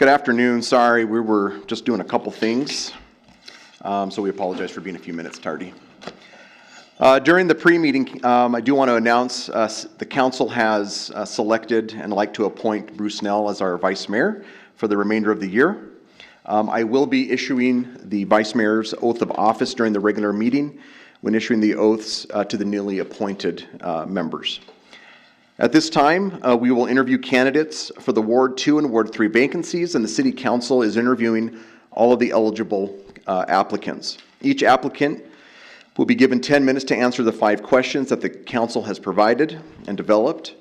Good afternoon. Sorry, we were just doing a couple things, so we apologize for being a few minutes tardy. During the pre-meeting, I do want to announce the council has selected and like to appoint Bruce Nell as our vice mayor for the remainder of the year. I will be issuing the vice mayor's oath of office during the regular meeting when issuing the oaths to the newly appointed members. At this time, we will interview candidates for the Ward 2 and Ward 3 vacancies, and the City Council is interviewing all of the eligible applicants. Each applicant will be given 10 minutes to answer the 5 questions that the Council has provided and developed.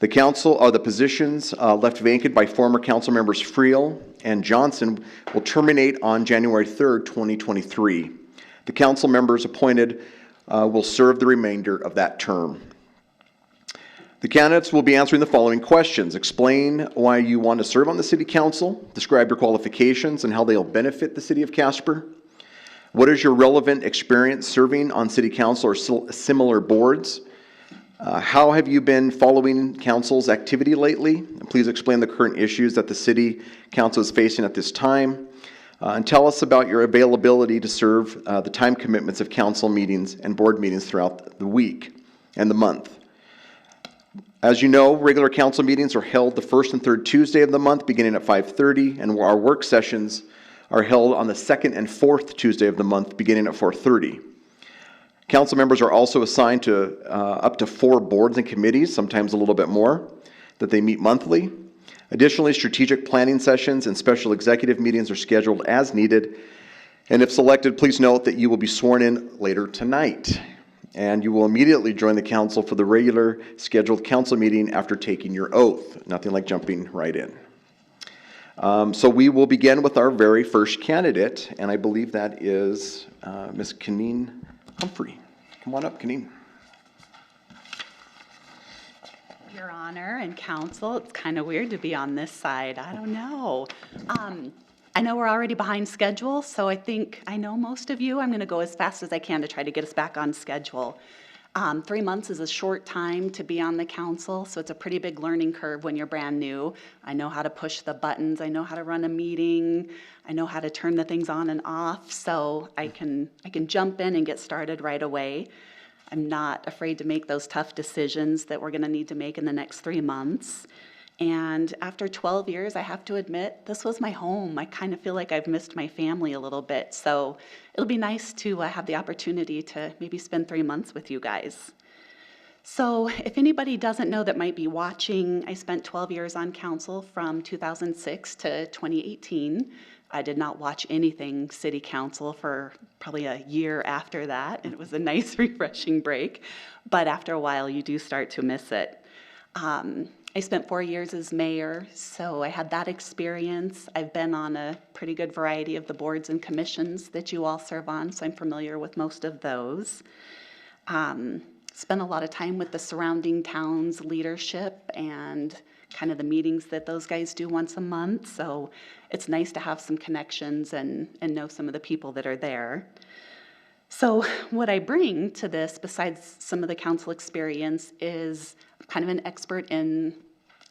The Council, the positions left vacant by former Council members Friel and Johnson will terminate on January 3rd, 2023. The Council members appointed will serve the remainder of that term. The candidates will be answering the following questions. Explain why you want to serve on the City Council. Describe your qualifications and how they'll benefit the City of Casper. What is your relevant experience serving on City Council or similar boards? How have you been following Council's activity lately? And please explain the current issues that the City Council is facing at this time. And tell us about your availability to serve the time commitments of Council meetings and board meetings throughout the week and the month. As you know, regular Council meetings are held the first and third Tuesday of the month beginning at 5:30, and our work sessions are held on the second and fourth Tuesday of the month beginning at 4:30. Council members are also assigned to up to 4 boards and committees, sometimes a little bit more, that they meet monthly. Additionally, strategic planning sessions and special executive meetings are scheduled as needed. And if selected, please note that you will be sworn in later tonight. And you will immediately join the council for the regular scheduled council meeting after taking your oath. Nothing like jumping right in. So we will begin with our very first candidate, and I believe that is Ms. Kaneen Humphrey. Come on up, Kaneen. Your Honor and Council, it's kind of weird to be on this side. I don't know. I know we're already behind schedule, so I think I know most of you. I'm going to go as fast as I can to try to get us back on schedule. 3 months is a short time to be on the council, so it's a pretty big learning curve when you're brand new. I know how to push the buttons. I know how to run a meeting. I know how to turn the things on and off, so I can jump in and get started right away. I'm not afraid to make those tough decisions that we're going to need to make in the next 3 months. And after 12 years, I have to admit, this was my home. I kind of feel like I've missed my family a little bit. So it'll be nice to have the opportunity to maybe spend 3 months with you guys. So if anybody doesn't know that might be watching, I spent 12 years on council from 2006 to 2018. I did not watch anything City Council for probably a year after that. It was a nice, refreshing break. But after a while, you do start to miss it. I spent 4 years as mayor, so I had that experience. I've been on a pretty good variety of the boards and commissions that you all serve on, so I'm familiar with most of those. Spent a lot of time with the surrounding towns' leadership and kind of the meetings that those guys do once a month, so it's nice to have some connections and know some of the people that are there. So what I bring to this, besides some of the council experience, is kind of an expert in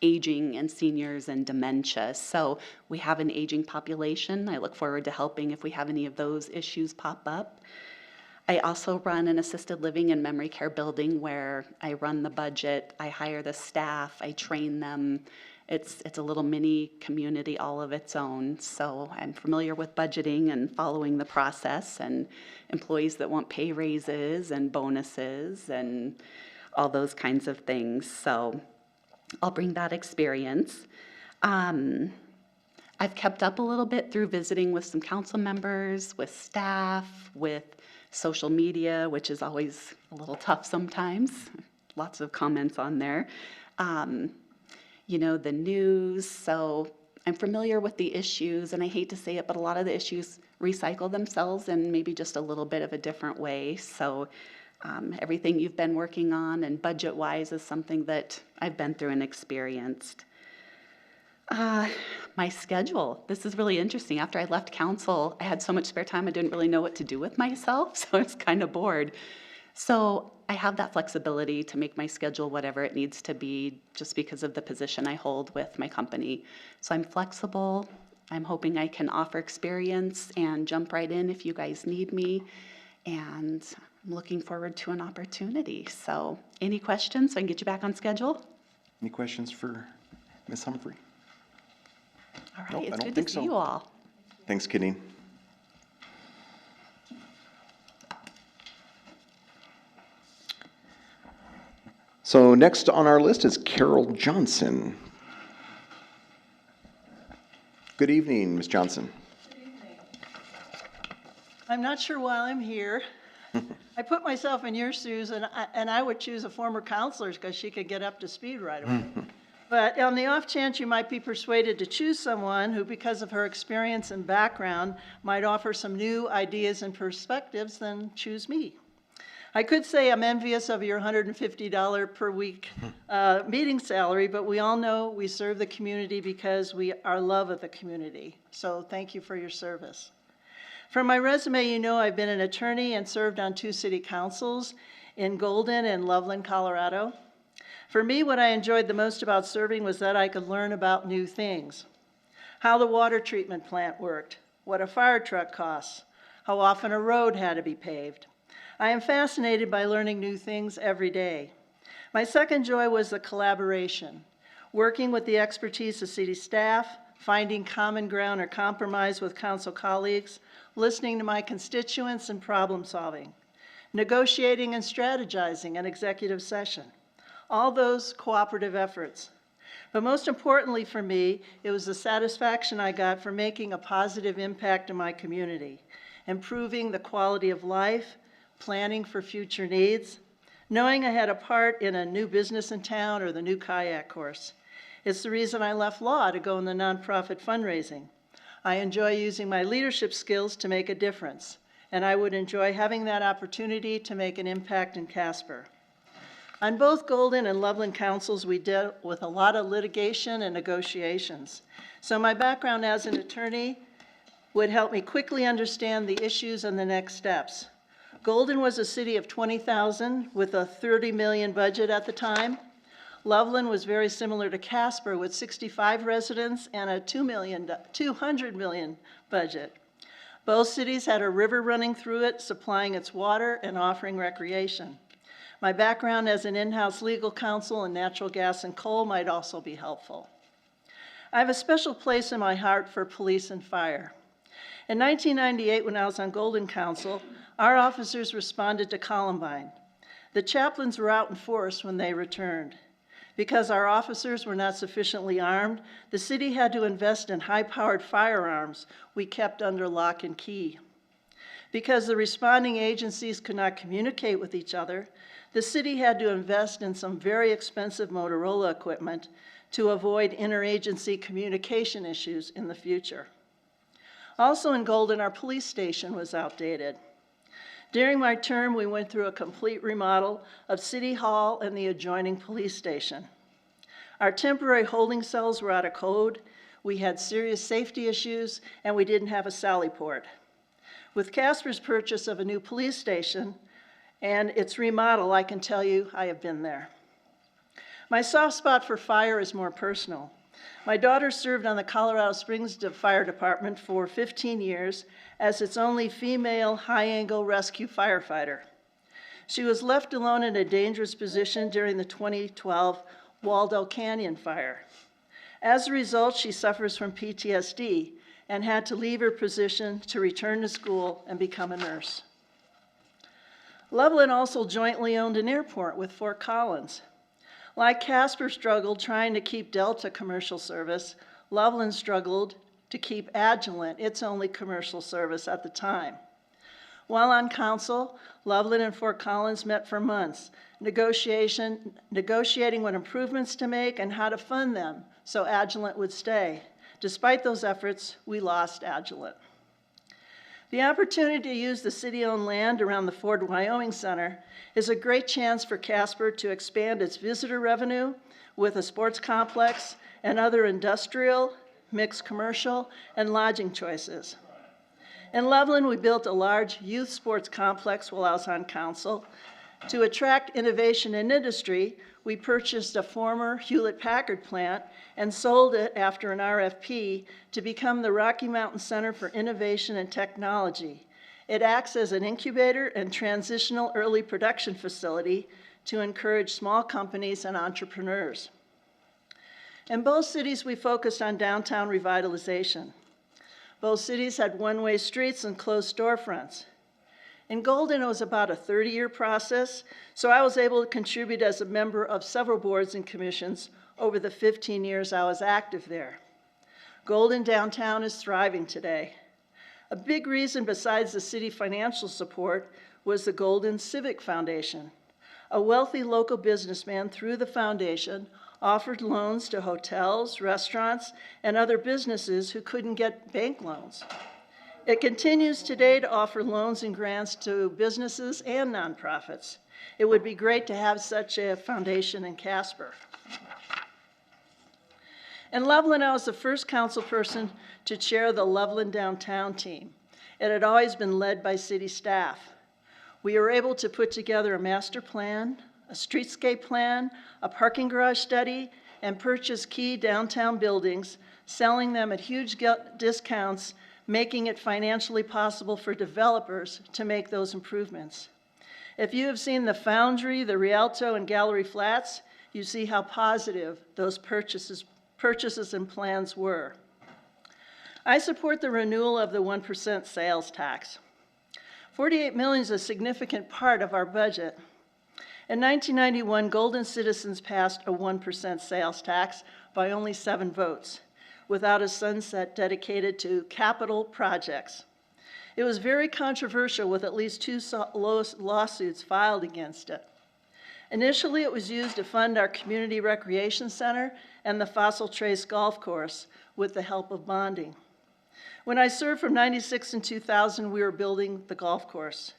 aging and seniors and dementia. So we have an aging population. I look forward to helping if we have any of those issues pop up. I also run an assisted living and memory care building where I run the budget, I hire the staff, I train them. It's a little mini community all of its own. So I'm familiar with budgeting and following the process and employees that want pay raises and bonuses and all those kinds of things. So I'll bring that experience. I've kept up a little bit through visiting with some council members, with staff, with social media, which is always a little tough sometimes. Lots of comments on there. You know, the news, so I'm familiar with the issues, and I hate to say it, but a lot of the issues recycle themselves in maybe just a little bit of a different way. So everything you've been working on and budget-wise is something that I've been through and experienced. My schedule, this is really interesting. After I left council, I had so much spare time I didn't really know what to do with myself, so I was kind of bored. So I have that flexibility to make my schedule whatever it needs to be just because of the position I hold with my company. So I'm flexible. I'm hoping I can offer experience and jump right in if you guys need me. And I'm looking forward to an opportunity. So any questions so I can get you back on schedule? Any questions for Ms. Humphrey? All right, Nope, I it's don't good think to see so. you all. Thanks, Kadeen. So next on our list is Carol Johnson. Good evening, Ms. Johnson. I'm not sure why I'm here. I put myself in your shoes, and I would choose a former counselor because she could get up to speed right away. But on the off chance you might be persuaded to choose someone who, because of her experience and background, might offer some new ideas and perspectives, then choose me. I could say I'm envious of your $150 per week meeting salary, but we all know we serve the community because we are love of the community. So thank you for your service. From my resume, you know I've been an attorney and served on 2 city councils in Golden and Loveland, Colorado. For me, what I enjoyed the most about serving was that I could learn about new things. How the water treatment plant worked, what a fire truck costs, how often a road had to be paved. I am fascinated by learning new things every day. My second joy was the collaboration, working with the expertise of city staff, finding common ground or compromise with council colleagues, listening to my constituents and problem solving, negotiating and strategizing an executive session. All those cooperative efforts. But most importantly for me, it was the satisfaction I got from making a positive impact in my community, improving the quality of life, planning for future needs, knowing I had a part in a new business in town or the new kayak course. It's the reason I left law to go in the nonprofit fundraising. I enjoy using my leadership skills to make a difference, and I would enjoy having that opportunity to make an impact in Casper. On both Golden and Loveland councils, we dealt with a lot of litigation and negotiations. So my background as an attorney would help me quickly understand the issues and the next steps. Golden was a city of 20,000 with a 30 million budget at the time. Loveland was very similar to Casper with 65 residents and a 200 million budget. Both cities had a river running through it, supplying its water and offering recreation. My background as an in-house legal counsel in natural gas and coal might also be helpful. I have a special place in my heart for police and fire. In 1998, when I was on Golden Council, our officers responded to Columbine. The chaplains were out in force when they returned. Because our officers were not sufficiently armed, the city had to invest in high-powered firearms we kept under lock and key. Because the responding agencies could not communicate with each other, the city had to invest in some very expensive Motorola equipment to avoid interagency communication issues in the future. Also in Golden, our police station was outdated. During my term, we went through a complete remodel of City Hall and the adjoining police station. Our temporary holding cells were out of code, we had serious safety issues, and we didn't have a sally port. With Casper's purchase of a new police station and its remodel, I can tell you I have been there. My soft spot for fire is more personal. My daughter served on the Colorado Springs Fire Department for 15 years as its only female high-angle rescue firefighter. She was left alone in a dangerous position during the 2012 Waldo Canyon fire. As a result, she suffers from PTSD and had to leave her position to return to school and become a nurse. Loveland also jointly owned an airport with Fort Collins. Like Casper struggled trying to keep Delta commercial service, Loveland struggled to keep Agilent its only commercial service at the time. While on council, Loveland and Fort Collins met for months, negotiating what improvements to make and how to fund them so Agilent would stay. Despite those efforts, we lost Agilent. The opportunity to use the city-owned land around the Ford Wyoming Center is a great chance for Casper to expand its visitor revenue with a sports complex and other industrial, mixed commercial, and lodging choices. In Loveland, we built a large youth sports complex while I was on council, To attract innovation in industry, we purchased a former Hewlett-Packard plant and sold it after an RFP to become the Rocky Mountain Center for Innovation and Technology. It acts as an incubator and transitional early production facility to encourage small companies and entrepreneurs. In both cities, we focused on downtown revitalization. Both cities had one-way streets and closed storefronts. In Golden, it was about a 30-year process, so I was able to contribute as a member of several boards and commissions over the 15 years I was active there. Golden downtown is thriving today. A big reason besides the city financial support was the Golden Civic Foundation. A wealthy local businessman through the foundation offered loans to hotels, restaurants, and other businesses who couldn't get bank loans. It continues today to offer loans and grants to businesses and nonprofits. It would be great to have such a foundation in Casper. In Loveland, I was the first council person to chair the Loveland Downtown team. It had always been led by city staff. We were able to put together a master plan, a streetscape plan, a parking garage study, and purchase key downtown buildings, selling them at huge discounts, making it financially possible for developers to make those improvements. If you have seen the Foundry, the Rialto, and Gallery Flats, you see how positive those purchases and plans were. I support the renewal of the 1% sales tax. $48 million is a significant part of our budget. In 1991, Golden citizens passed a 1% sales tax by only 7 votes, without a sunset dedicated to capital projects. It was very controversial, with at least 2 lawsuits filed against it. Initially, it was used to fund our community recreation center and the Fossil Trace Golf Course with the help of bonding. When I served from '96 and 2000, we were building the golf course.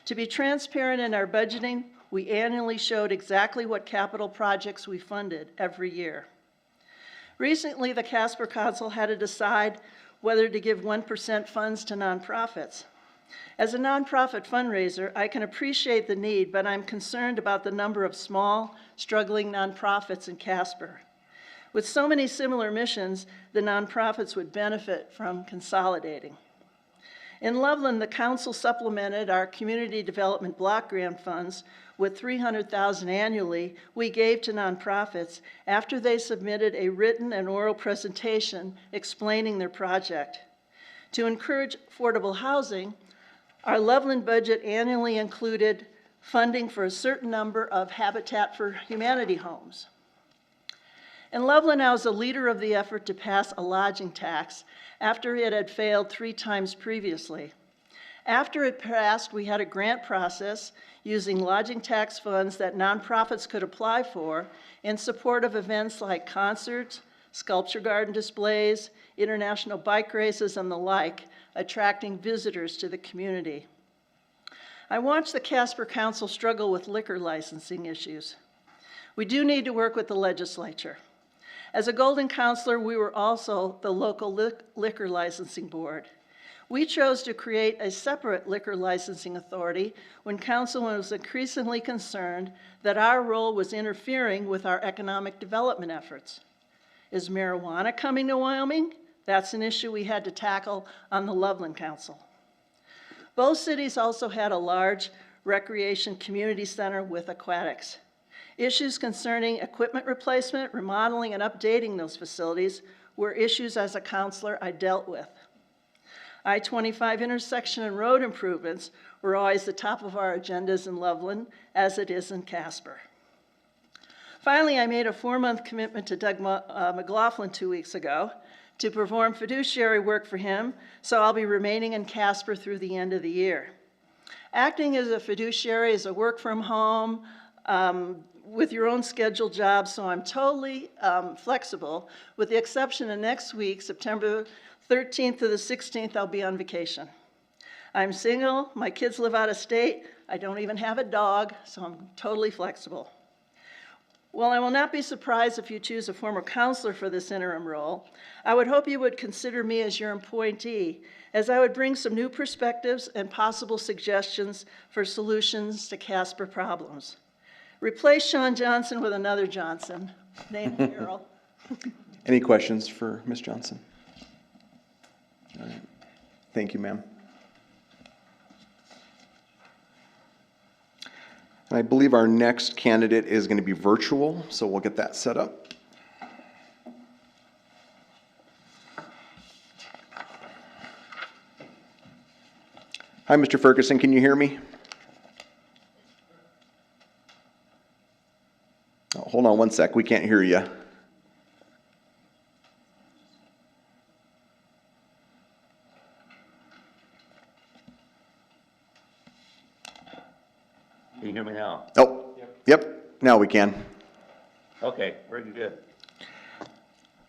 To be transparent in our budgeting, we annually showed exactly what capital projects we funded every year. Recently, the Casper Council had to decide whether to give 1% funds to nonprofits. As a nonprofit fundraiser, I can appreciate the need, but I'm concerned about the number of small, struggling nonprofits in Casper. With so many similar missions, the nonprofits would benefit from consolidating. In Loveland, the council supplemented our community development block grant funds with $300,000 annually we gave to nonprofits after they submitted a written and oral presentation explaining their project. To encourage affordable housing, our Loveland budget annually included funding for a certain number of Habitat for Humanity homes. In Loveland, I was a leader of the effort to pass a lodging tax after it had failed 3 times previously. After it passed, we had a grant process using lodging tax funds that nonprofits could apply for in support of events like concerts, sculpture garden displays, international bike races, and the like, attracting visitors to the community. I watched the Casper Council struggle with liquor licensing issues. We do need to work with the legislature. As a Golden Councilor, we were also the local liquor licensing board. We chose to create a separate liquor licensing authority when council was increasingly concerned that our role was interfering with our economic development efforts. Is marijuana coming to Wyoming? That's an issue we had to tackle on the Loveland Council. Both cities also had a large recreation community center with aquatics. Issues concerning equipment replacement, remodeling, and updating those facilities were issues as a counselor I dealt with. I-25 intersection and road improvements were always the top of our agendas in Loveland, as it is in Casper. Finally, I made a 4-month commitment to Doug McLaughlin 2 weeks ago to perform fiduciary work for him, so I'll be remaining in Casper through the end of the year. Acting as a fiduciary is a work from home, with your own scheduled job, so I'm totally flexible, with the exception of next week, September 13th to the 16th, I'll be on vacation. I'm single, my kids live out of state, I don't even have a dog, so I'm totally flexible. While I will not be surprised if you choose a former counselor for this interim role, I would hope you would consider me as your appointee, as I would bring some new perspectives and possible suggestions for solutions to Casper problems. Replace Sean Johnson with another Johnson, named Carol. Any questions for Ms. Johnson? All right. Thank you, ma'am. And I believe our next candidate is going to be virtual, so we'll get that set up. Hi, Mr. Ferguson, can you hear me? Oh, hold on one sec, we can't hear you. Can you hear me now? Oh, yep, now we can. Okay, very good.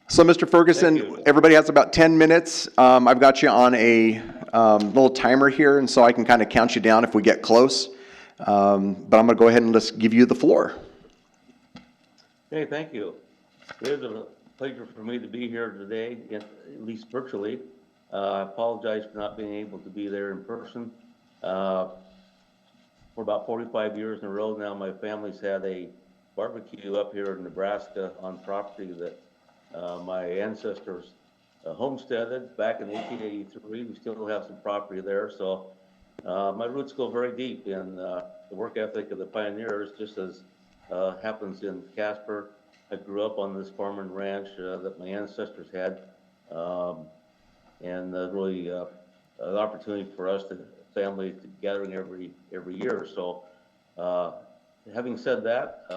So, Mr. Ferguson, Thank you. everybody has about 10 minutes. I've got you on a little timer here, and so I can kind of count you down if we get close. But I'm going to go ahead and just give you the floor. Hey, thank you. It is a pleasure for me to be here today, at least virtually. I apologize for not being able to be there in person. For about 45 years in a row now, my family's had a barbecue up here in Nebraska on property that my ancestors homesteaded back in 1883. We still have some property there, so my roots go very deep in the work ethic of the pioneers, just as happens in Casper. I grew up on this farm and ranch that my ancestors had, and really an opportunity for us to family gathering every year. So having said that,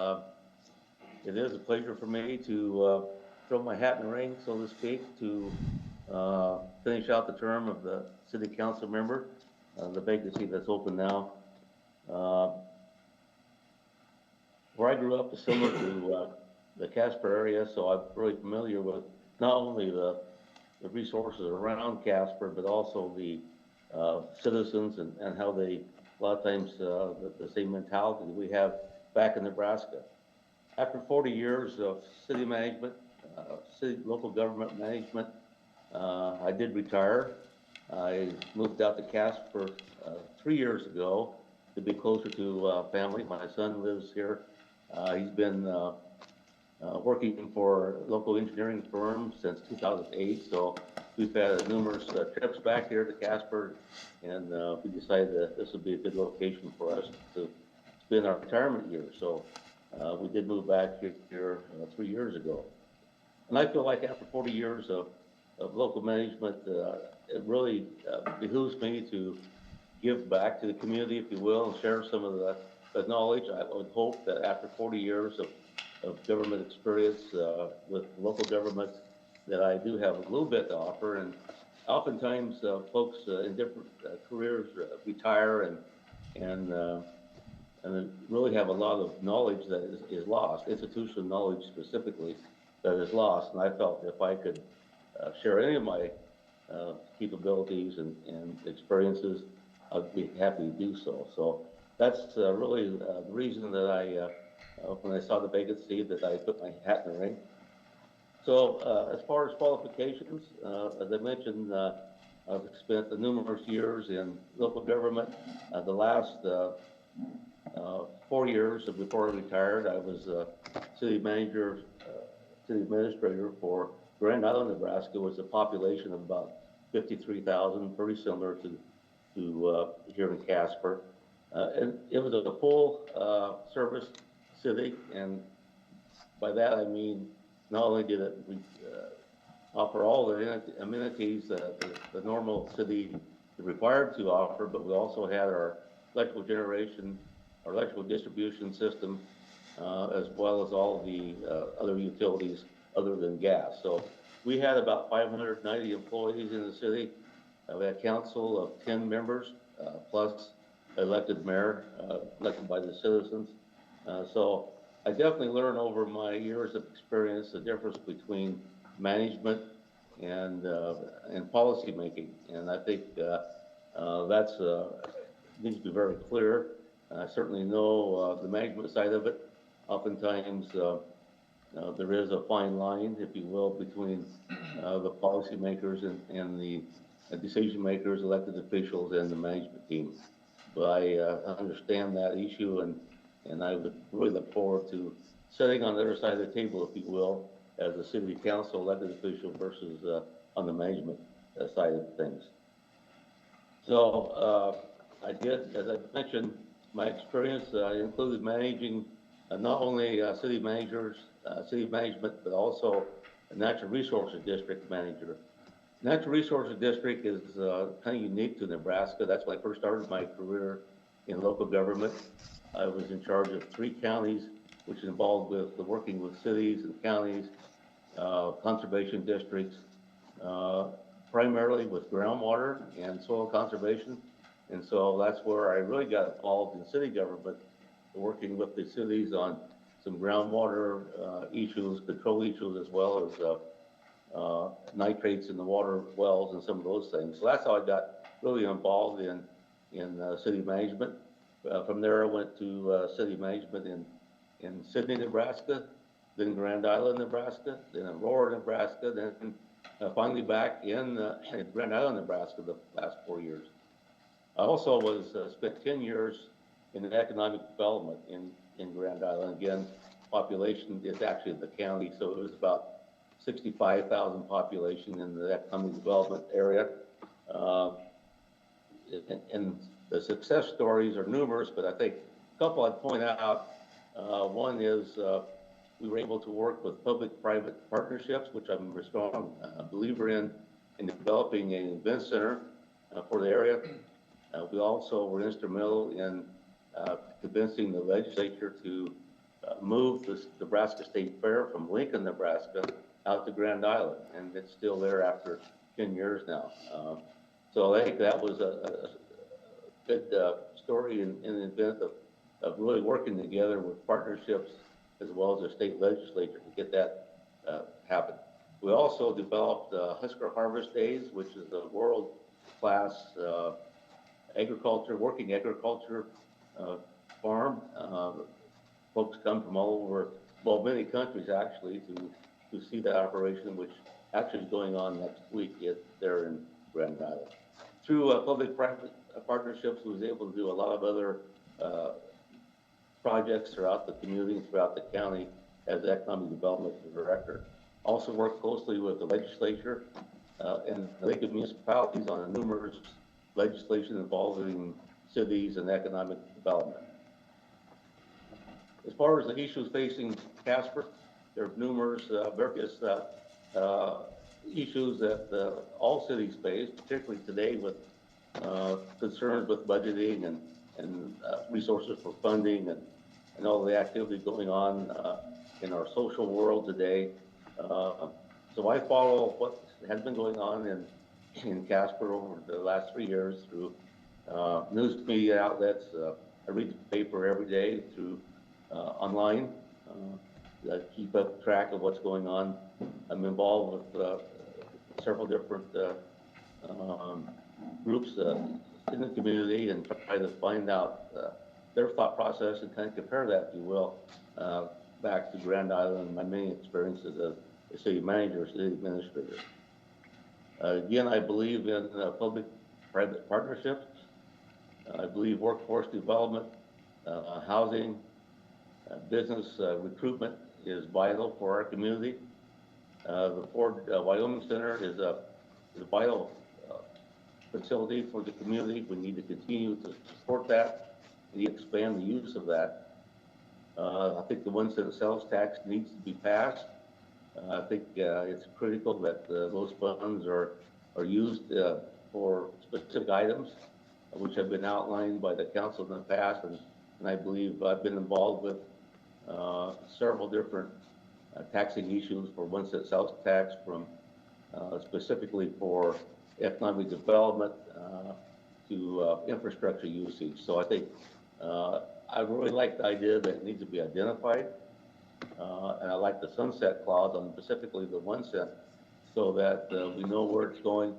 it is a pleasure for me to throw my hat in the ring, so to speak, to finish out the term of the city council member, the vacancy that's open now. Where I grew up is similar to the Casper area, so I'm really familiar with not only the resources around Casper, but also the citizens and how they, a lot of times, the same mentality we have back in Nebraska. After 40 years of city management, local government management, I did retire. I moved out to Casper 3 years ago to be closer to family. My son lives here. He's been working for local engineering firms since 2008, so we've had numerous trips back here to Casper, and we decided that this would be a good location for us to spend our retirement years. So we did move back here 3 years ago. And I feel like after 40 years of local management, it really behooves me to give back to the community, if you will, and share some of the knowledge. I would hope that after 40 years of government experience with local government, that I do have a little bit to offer. And oftentimes folks in different careers retire and really have a lot of knowledge that is lost, institutional knowledge specifically, that is lost. And I felt if I could share any of my capabilities and experiences, I'd be happy to do so. So that's really the reason that I, when I saw the vacancy, that I put my hat in the ring. So as far as qualifications, as I mentioned, I've spent numerous years in local government. The last 4 years before I retired, I was city manager, city administrator for Grand Island, Nebraska, with a population of about 53,000, pretty similar to here in Casper. And it was a full service city, and by that I mean not only did it offer all the amenities that the normal city is required to offer, but we also had our electrical generation, our electrical distribution system, as well as all the other utilities other than gas. So we had about 590 employees in the city. We had a council of 10 members, plus elected mayor, elected by the citizens. So I definitely learned over my years of experience the difference between management and policy making, and I think that's needs to be very clear. I certainly know the management side of it. oftentimes, there is a fine line, if you will, between the policymakers and the decision makers, elected officials, and the management team. But I understand that issue, and I would really look forward to sitting on the other side of the table, if you will, as a city council elected official versus on the management side of things. So I did, as I mentioned, my experience included managing not only city managers, city management, but also a natural resources district manager. Natural Resources District is kind of unique to Nebraska. That's when I first started my career in local government. I was in charge of 3 counties, which involved with working with cities and counties, conservation districts, primarily with groundwater and soil conservation. And so that's where I really got involved in city government, working with the cities on some groundwater issues, control issues, as well as nitrates in the water wells and some of those things. So that's how I got really involved in city management. From there, I went to city management in Sidney, Nebraska, then Grand Island, Nebraska, then Aurora, Nebraska, then finally back in Grand Island, Nebraska, the last 4 years. I also was spent 10 years in economic development in Grand Island. Again, population is actually the county, so it was about 65,000 population in the economic development area. And the success stories are numerous, but I think a couple I'd point out. One is we were able to work with public-private partnerships, which I'm a strong believer in developing an event center for the area. We also were instrumental in convincing the legislature to move the Nebraska State Fair from Lincoln, Nebraska, out to Grand Island, and it's still there after 10 years now. So I think that was a good story in the event of really working together with partnerships as well as the state legislature to get that happen. We also developed Husker Harvest Days, which is a world-class working agriculture farm. Folks come from all over, well, many countries actually, to see that operation, which actually is going on next week there in Grand Island. Through public-private partnerships, we was able to do a lot of other projects throughout the community and throughout the county as economic development director. Also worked closely with the legislature and the League of Municipalities on numerous legislation involving cities and economic development. As far as the issues facing Casper, there are numerous various issues that all cities face, particularly today with concerns with budgeting and resources for funding and all the activity going on in our social world today. So I follow what has been going on in Casper over the last 3 years through news media outlets. I read the paper every day through online. I keep up track of what's going on. I'm involved with several different groups in the community and try to find out their thought process and kind of compare that, if you will, back to Grand Island and my many experiences as a city manager, city administrator. Again, I believe in public-private partnerships. I believe workforce development, housing, business recruitment is vital for our community. The Ford Wyoming Center is a vital facility for the community. We need to continue to support that and expand the use of that. I think the 1 cent sales tax needs to be passed. I think it's critical that those funds are used for specific items, which have been outlined by the council in the past, and I believe I've been involved with several different taxing issues for 1 cent sales tax, from specifically for economic development to infrastructure usage. So I think I really like the idea that it needs to be identified, and I like the sunset clause on specifically the 1 cent, so that we know where it's going,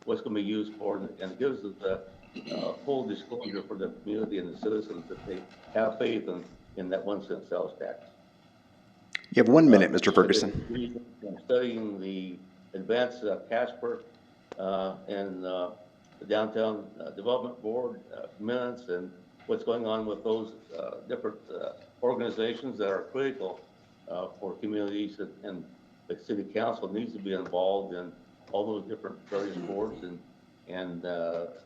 what's going to be used for, and it gives us the full disclosure for the community and the citizens that they have faith in that 1 cent sales tax. You have 1 minute, Mr. Ferguson. I'm studying the advanced Casper and the downtown development board minutes and what's going on with those different organizations that are critical for communities, and the city council needs to be involved in all those different various boards and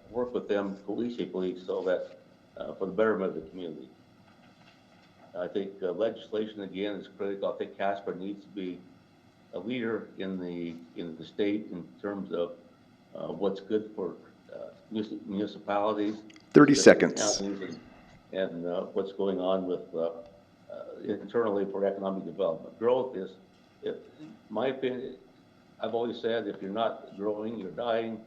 work with them cohesively so that for the betterment of the community. I think legislation again is critical. I think Casper needs to be a leader in the state in terms of what's good for municipalities, 30 seconds. and what's going on with internally for economic development. Growth is, in my opinion, I've always said if you're not growing, you're dying.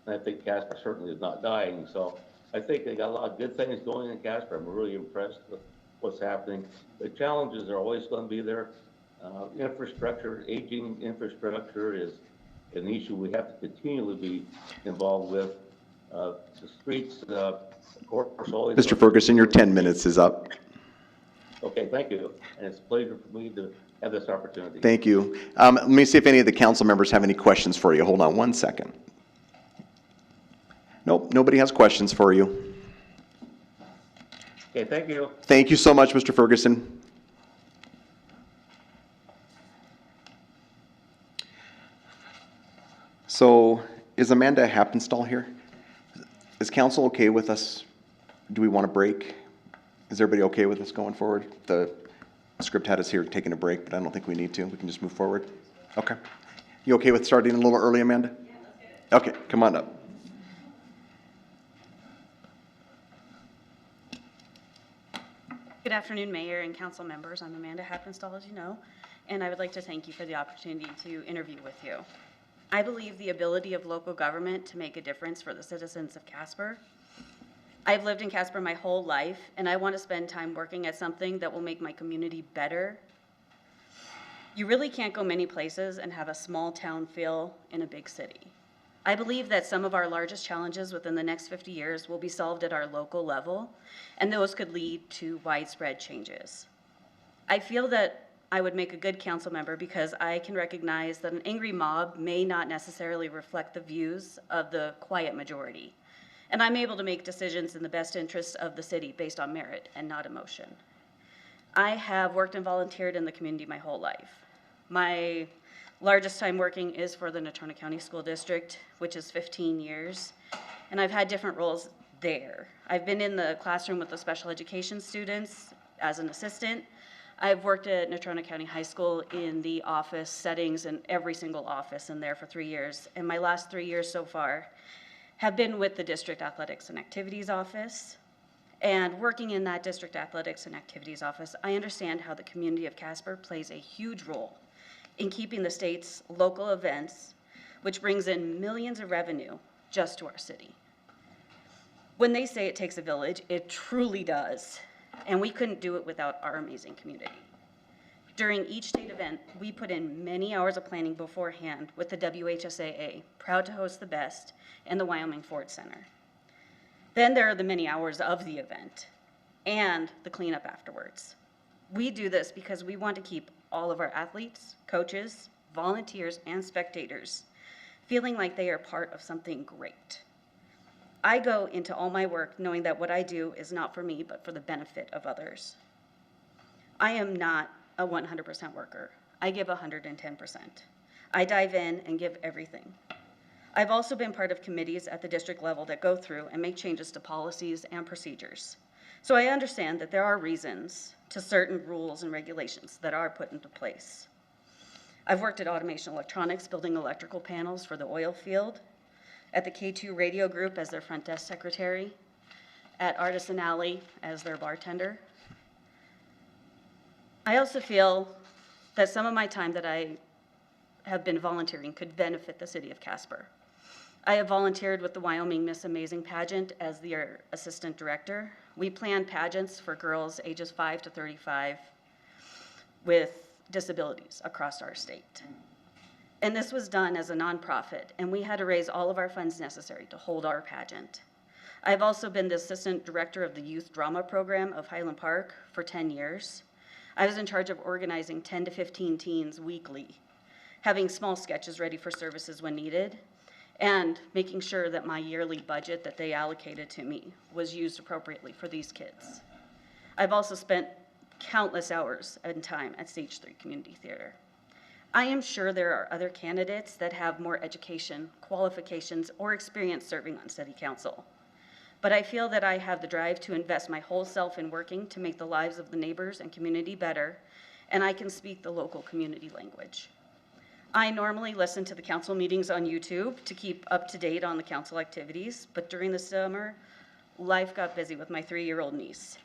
And I think Casper certainly is not dying. So I think they got a lot of good things going in Casper. I'm really impressed with what's happening. The challenges are always going to be there. Infrastructure, aging infrastructure is an issue we have to continually be involved with. The streets, of course, always. Mr. Ferguson, your 10 minutes is up. Okay, thank you. And it's a pleasure for me to have this opportunity. Thank you. Let me see if any of the council members have any questions for you. Hold on 1 second. Nope, nobody has questions for you. Okay, thank you. Thank you so much, Mr. Ferguson. So is Amanda Happenstall here? Is council okay with us? Do we want to break? Is everybody okay with us going forward? The script had us here taking a break, but I don't think we need to. We can just move forward. Okay. You okay with starting a little early, Amanda? Yeah, let's get it. Okay, come on up. Good afternoon, Mayor and council members. I'm Amanda Happenstall, as you know, and I would like to thank you for the opportunity to interview with you. I believe the ability of local government to make a difference for the citizens of Casper. I've lived in Casper my whole life, and I want to spend time working at something that will make my community better. You really can't go many places and have a small town feel in a big city. I believe that some of our largest challenges within the next 50 years will be solved at our local level, and those could lead to widespread changes. I feel that I would make a good council member because I can recognize that an angry mob may not necessarily reflect the views of the quiet majority. And I'm able to make decisions in the best interest of the city based on merit and not emotion. I have worked and volunteered in the community my whole life. My largest time working is for the Natrona County School District, which is 15 years, and I've had different roles there. I've been in the classroom with the special education students as an assistant. I've worked at Natrona County High School in the office settings, in every single office in there for 3 years, and my last 3 years so far have been with the District Athletics and Activities Office. And working in that District Athletics and Activities Office, I understand how the community of Casper plays a huge role in keeping the state's local events, which brings in millions of revenue just to our city. When they say it takes a village, it truly does, and we couldn't do it without our amazing community. During each state event, we put in many hours of planning beforehand with the WHSAA, proud to host the best, and the Wyoming Ford Center. Then there are the many hours of the event and the cleanup afterwards. We do this because we want to keep all of our athletes, coaches, volunteers, and spectators feeling like they are part of something great. I go into all my work knowing that what I do is not for me, but for the benefit of others. I am not a 100% worker. I give 110%. I dive in and give everything. I've also been part of committees at the district level that go through and make changes to policies and procedures. So I understand that there are reasons to certain rules and regulations that are put into place. I've worked at Automation Electronics, building electrical panels for the oil field, at the K2 Radio Group as their front desk secretary, at Artisan Alley as their bartender. I also feel that some of my time that I have been volunteering could benefit the city of Casper. I have volunteered with the Wyoming Miss Amazing pageant as their assistant director. We plan pageants for girls ages 5 to 35 with disabilities across our state. And this was done as a nonprofit, and we had to raise all of our funds necessary to hold our pageant. I've also been the assistant director of the youth drama program of Highland Park for 10 years. I was in charge of organizing 10 to 15 teens weekly, having small sketches ready for services when needed, and making sure that my yearly budget that they allocated to me was used appropriately for these kids. I've also spent countless hours and time at Stage 3 Community Theater. I am sure there are other candidates that have more education, qualifications, or experience serving on city council. But I feel that I have the drive to invest my whole self in working to make the lives of the neighbors and community better, and I can speak the local community language. I normally listen to the council meetings on YouTube to keep up to date on the council activities, but during the summer, life got busy with my 3-year-old niece.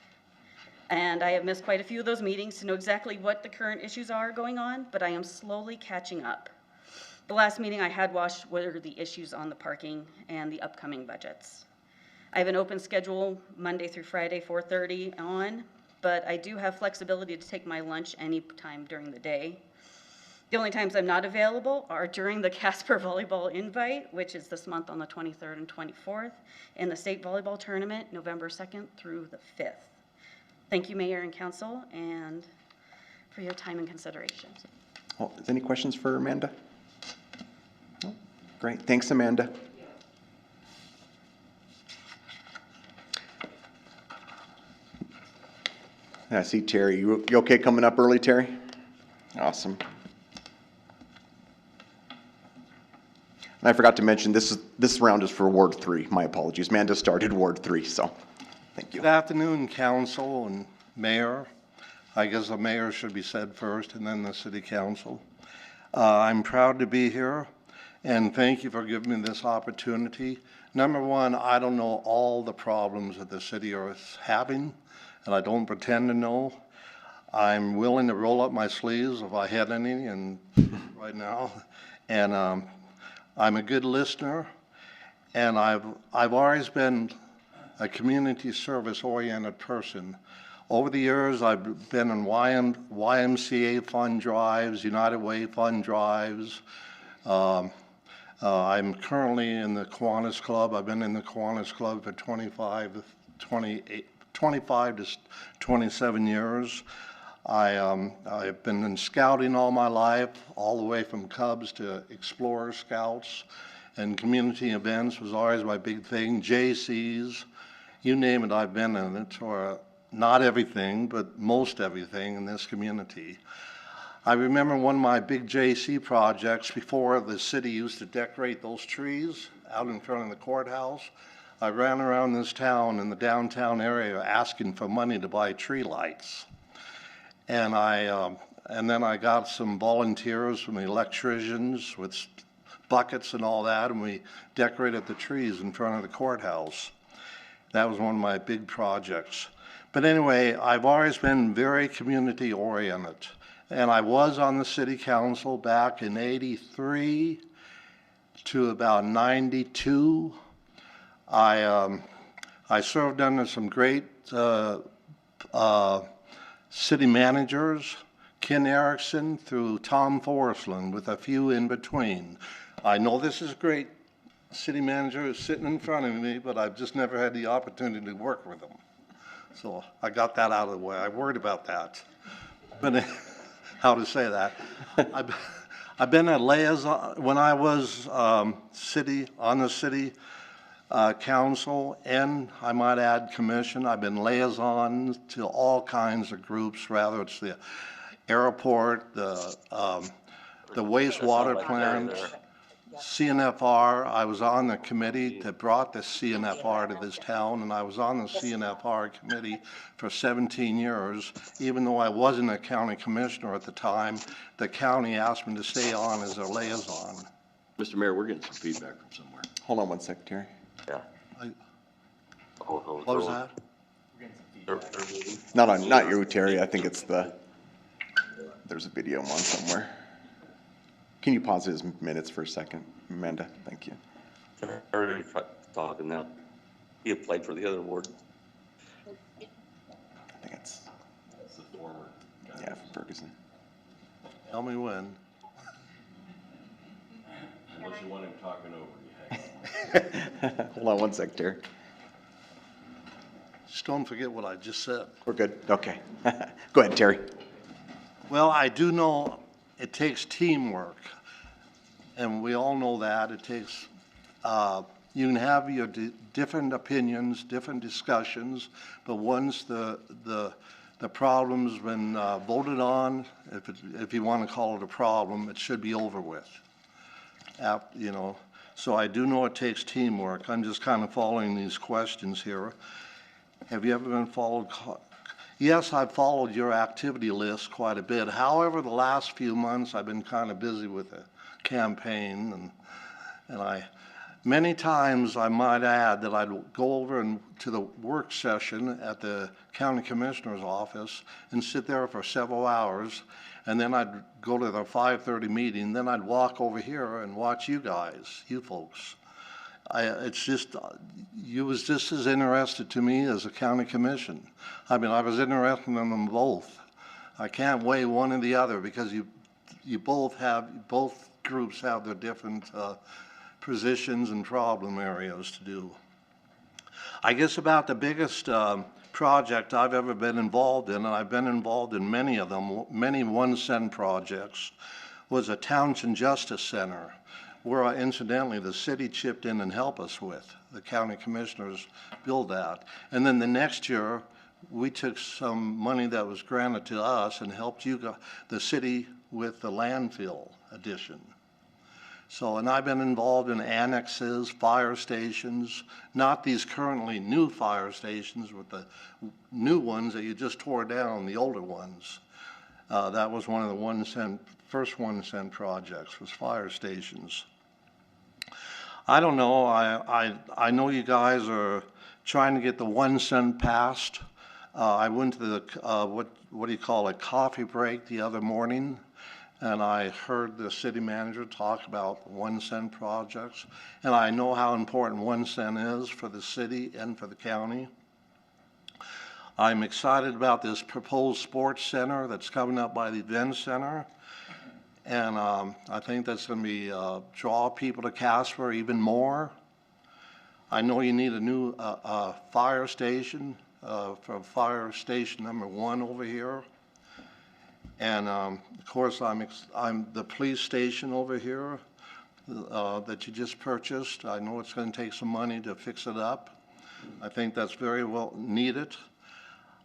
And I have missed quite a few of those meetings to know exactly what the current issues are going on, but I am slowly catching up. The last meeting I had watched were the issues on the parking and the upcoming budgets. I have an open schedule Monday through Friday, 4:30 on, but I do have flexibility to take my lunch any time during the day. The only times I'm not available are during the Casper Volleyball Invite, which is this month on the 23rd and 24th, and the state volleyball tournament, November 2nd through the 5th. Thank you, Mayor and Council, and for your time and consideration. Well, is any questions for Amanda? No? Great, thanks, Amanda. I see Terry. You okay coming up early, Terry? Awesome. And I forgot to mention, this round is for Ward 3. My apologies. Amanda started Ward 3, so thank you. Good afternoon, council and mayor. I guess the mayor should be said first and then the city council. I'm proud to be here and thank you for giving me this opportunity. Number one, I don't know all the problems that the city is having and I don't pretend to know. I'm willing to roll up my sleeves if I had any and right now. And I'm a good listener and I've always been a community service oriented person. Over the years, I've been in YMCA fund drives, United Way fund drives. I'm currently in the Kiwanis Club. I've been in the Kiwanis Club for 25 to 27 years. I've been in scouting all my life, all the way from Cubs to Explorer Scouts, and community events was always my big thing. JCs, you name it, I've been in it, or not everything, but most everything in this community. I remember one of my big JC projects before the city used to decorate those trees out in front of the courthouse. I ran around this town in the downtown area asking for money to buy tree lights. And then I got some volunteers from the electricians with buckets and all that, and we decorated the trees in front of the courthouse. That was one of my big projects. But anyway, I've always been very community oriented. And I was on the city council back in '83 to about '92. I served under some great city managers, Ken Erickson through Tom Forestland, with a few in between. I know this is great. City manager is sitting in front of me, but I've just never had the opportunity to work with them. So I got that out of the way. I worried about that. But how to say that? I've been a liaison when I was on the city council, and I might add commission. I've been liaison to all kinds of groups, whether it's the airport, the wastewater plant, CNFR. I was on the committee that brought the CNFR to this town, and I was on the CNFR committee for 17 years. Even though I wasn't a county commissioner at the time, the county asked me to stay on as a liaison. Mr. Mayor, we're getting some feedback from somewhere. Hold on one sec, Terry. Yeah. What was that? Not you, Terry. I think it's there's a video on somewhere. Can you pause his minutes for a second, Amanda? Thank you. Already talking now. He applied for the other award. I think it's the former. Yeah, Ferguson. Tell me when. Unless you want him talking over you. Hold on one sec, Terry. Just don't forget what I just said. We're good. Okay. Go ahead, Terry. Well, I do know it takes teamwork, and we all know that. It takes, you can have your different opinions, different discussions, but once the problem's been voted on, if you want to call it a problem, it should be over with. You know, so I do know it takes teamwork. I'm just kind of following these questions here. Have you ever been followed? Yes, I've followed your activity list quite a bit. However, the last few months, I've been kind of busy with the campaign, and many times, I might add, that I'd go over to the work session at the county commissioner's office and sit there for several hours, and then I'd go to the 5:30 meeting, then I'd walk over here and watch you guys, you folks. It's just, you was just as interested to me as a county commission. I mean, I was interested in them both. I can't weigh one or the other because both groups have their different positions and problem areas to do. I guess about the biggest project I've ever been involved in, and I've been involved in many of them, many 1-cent projects, was a Townshend Justice Center, where incidentally the city chipped in and helped us with. The county commissioners built that. And then the next year, we took some money that was granted to us and helped the city with the landfill addition. So, and I've been involved in annexes, fire stations, not these currently new fire stations, but the new ones that you just tore down, the older ones. That was one of the first 1-cent projects, was fire stations. I don't know, I know you guys are trying to get the 1-cent passed. I went to the, what do you call it, coffee break the other morning, and I heard the city manager talk about 1-cent projects, and I know how important 1 cent is for the city and for the county. I'm excited about this proposed sports center that's coming up by the event center, and I think that's going to be draw people to Casper even more. I know you need a new fire station for fire station number 1 over here. And of course, I'm the police station over here that you just purchased. I know it's going to take some money to fix it up. I think that's very well needed.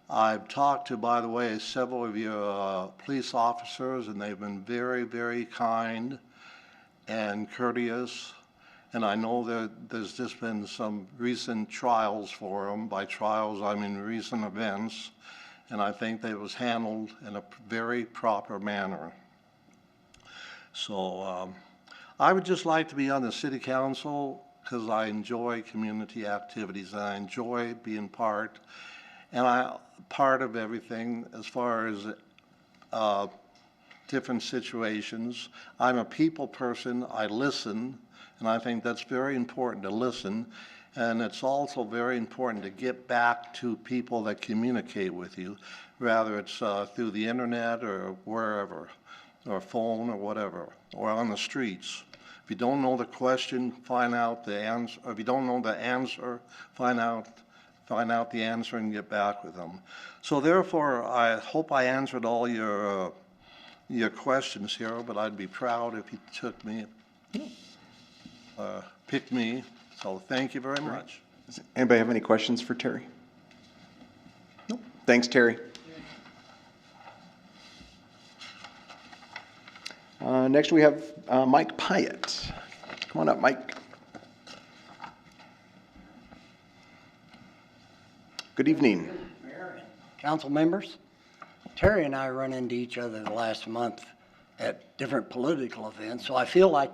I've talked to, by the way, several of your police officers, and they've been very, very kind and courteous. And I know that there's just been some recent trials for them. By trials, I mean recent events. And I think that it was handled in a very proper manner. So I would just like to be on the city council because I enjoy community activities and I enjoy being part of everything as far as different situations. I'm a people person, I listen, and I think that's very important to listen. And it's also very important to get back to people that communicate with you, whether it's through the internet or wherever, or phone or whatever, or on the streets. If you don't know the question, find out the answer. Or if you don't know the answer, find out the answer and get back with them. So therefore, I hope I answered all your questions here, but I'd be proud if you picked me. So thank you very much. Does anybody have any questions for Terry? Nope. Thanks, Terry. Next we have Mike Pyatt. Come on up, Mike. Good evening. Mayor and council members, Terry and I run into each other the last month at different political events, so I feel like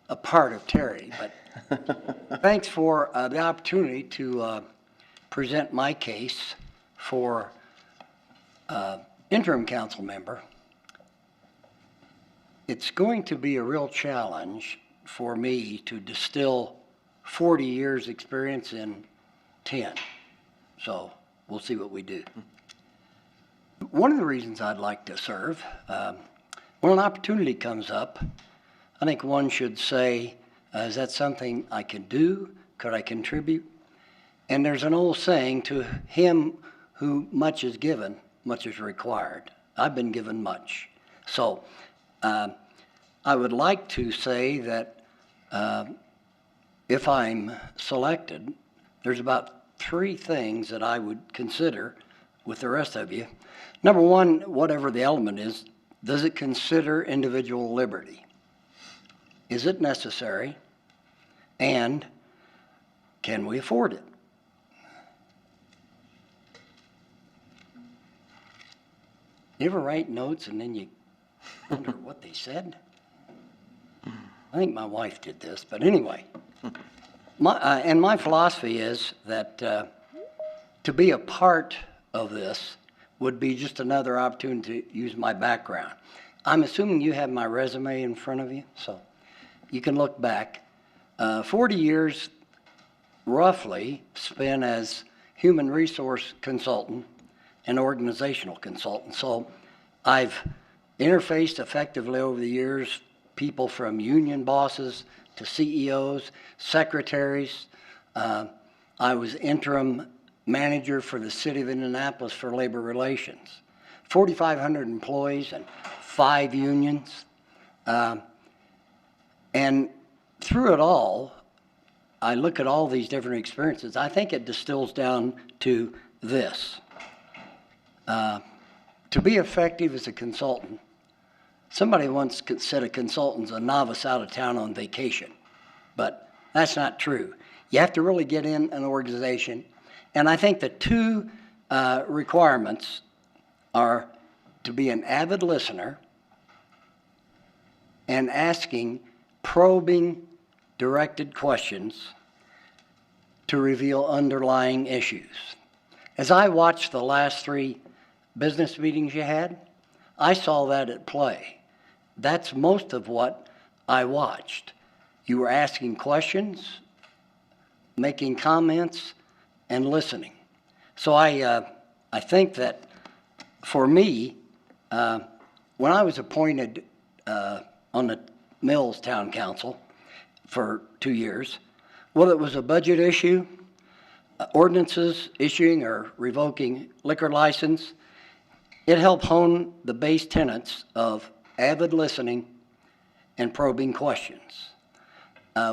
a part of Terry, but thanks for the opportunity to present my case for interim council member. It's going to be a real challenge for me to distill 40 years experience in 10. So we'll see what we do. One of the reasons I'd like to serve, when an opportunity comes up, I think one should say, is that something I can do? Could I contribute? And there's an old saying, to him who much is given, much is required. I've been given much. So I would like to say that if I'm selected, there's about 3 things that I would consider with the rest of you. Number one, whatever the element is, does it consider individual liberty? Is it necessary? And can we afford it? You ever write notes and then you wonder what they said? I think my wife did this, but anyway. My philosophy is that to be a part of this would be just another opportunity to use my background. I'm assuming you have my resume in front of you, so you can look back. 40 years roughly spent as human resource consultant and organizational consultant. So I've interfaced effectively over the years people from union bosses to CEOs, secretaries. I was interim manager for the city of Indianapolis for labor relations. 4,500 employees and 5 unions. And through it all, I look at all these different experiences. I think it distills down to this. To be effective as a consultant, somebody once said a consultant's a novice out of town on vacation, but that's not true. You have to really get in an organization, and I think the 2 requirements are to be an avid listener and asking probing, directed questions to reveal underlying issues. As I watched the last 3 business meetings you had, I saw that at play. That's most of what I watched. You were asking questions, making comments, and listening. So I think that for me, when I was appointed on the Mills Town Council for 2 years, whether it was a budget issue, ordinances issuing or revoking liquor license, it helped hone the base tenets of avid listening and probing questions.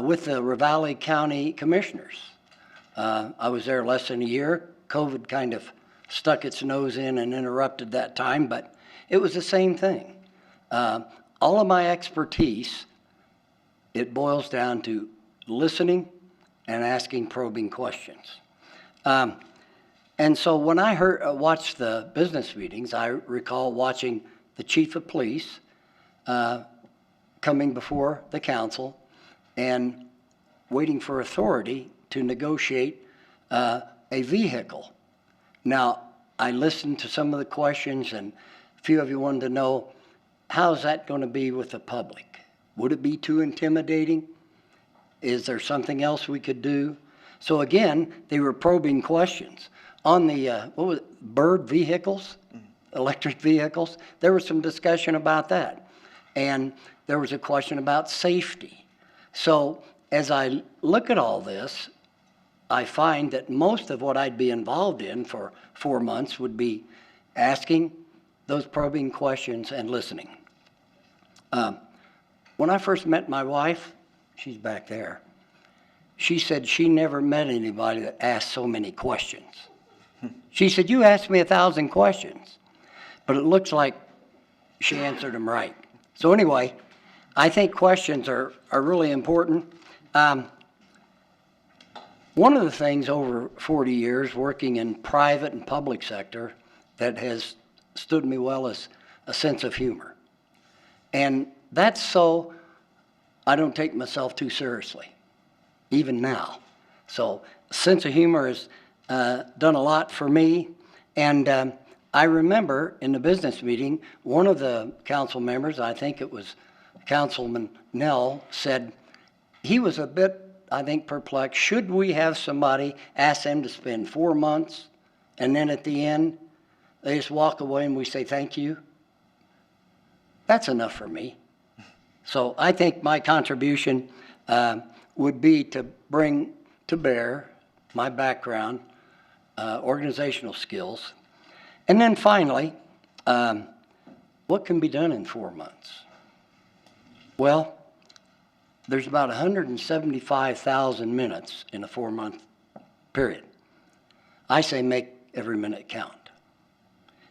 With the Ravalli County Commissioners, I was there less than a year. COVID kind of stuck its nose in and interrupted that time, but it was the same thing. All of my expertise, it boils down to listening and asking probing questions. And so when I watched the business meetings, I recall watching the chief of police coming before the council and waiting for authority to negotiate a vehicle. Now, I listened to some of the questions, and a few of you wanted to know, how's that going to be with the public? Would it be too intimidating? Is there something else we could do? So again, they were probing questions. On the, bird vehicles, electric vehicles, there was some discussion about that. And there was a question about safety. So as I look at all this, I find that most of what I'd be involved in for 4 months would be asking those probing questions and listening. When I first met my wife, she's back there, she said she never met anybody that asked so many questions. She said, you asked me 1,000 questions, but it looks like she answered them right. So anyway, I think questions are really important. One of the things over 40 years working in private and public sector that has stood me well is a sense of humor. And that's so I don't take myself too seriously, even now. So sense of humor has done a lot for me. And I remember in the business meeting, one of the council members, I think it was Councilman Nell, said he was a bit, I think, perplexed. Should we have somebody ask them to spend 4 months and then at the end they just walk away and we say thank you? That's enough for me. So I think my contribution would be to bring to bear my background, organizational skills. And then finally, What can be done in 4 months? Well, there's about 175,000 minutes in a 4-month period. I say make every minute count.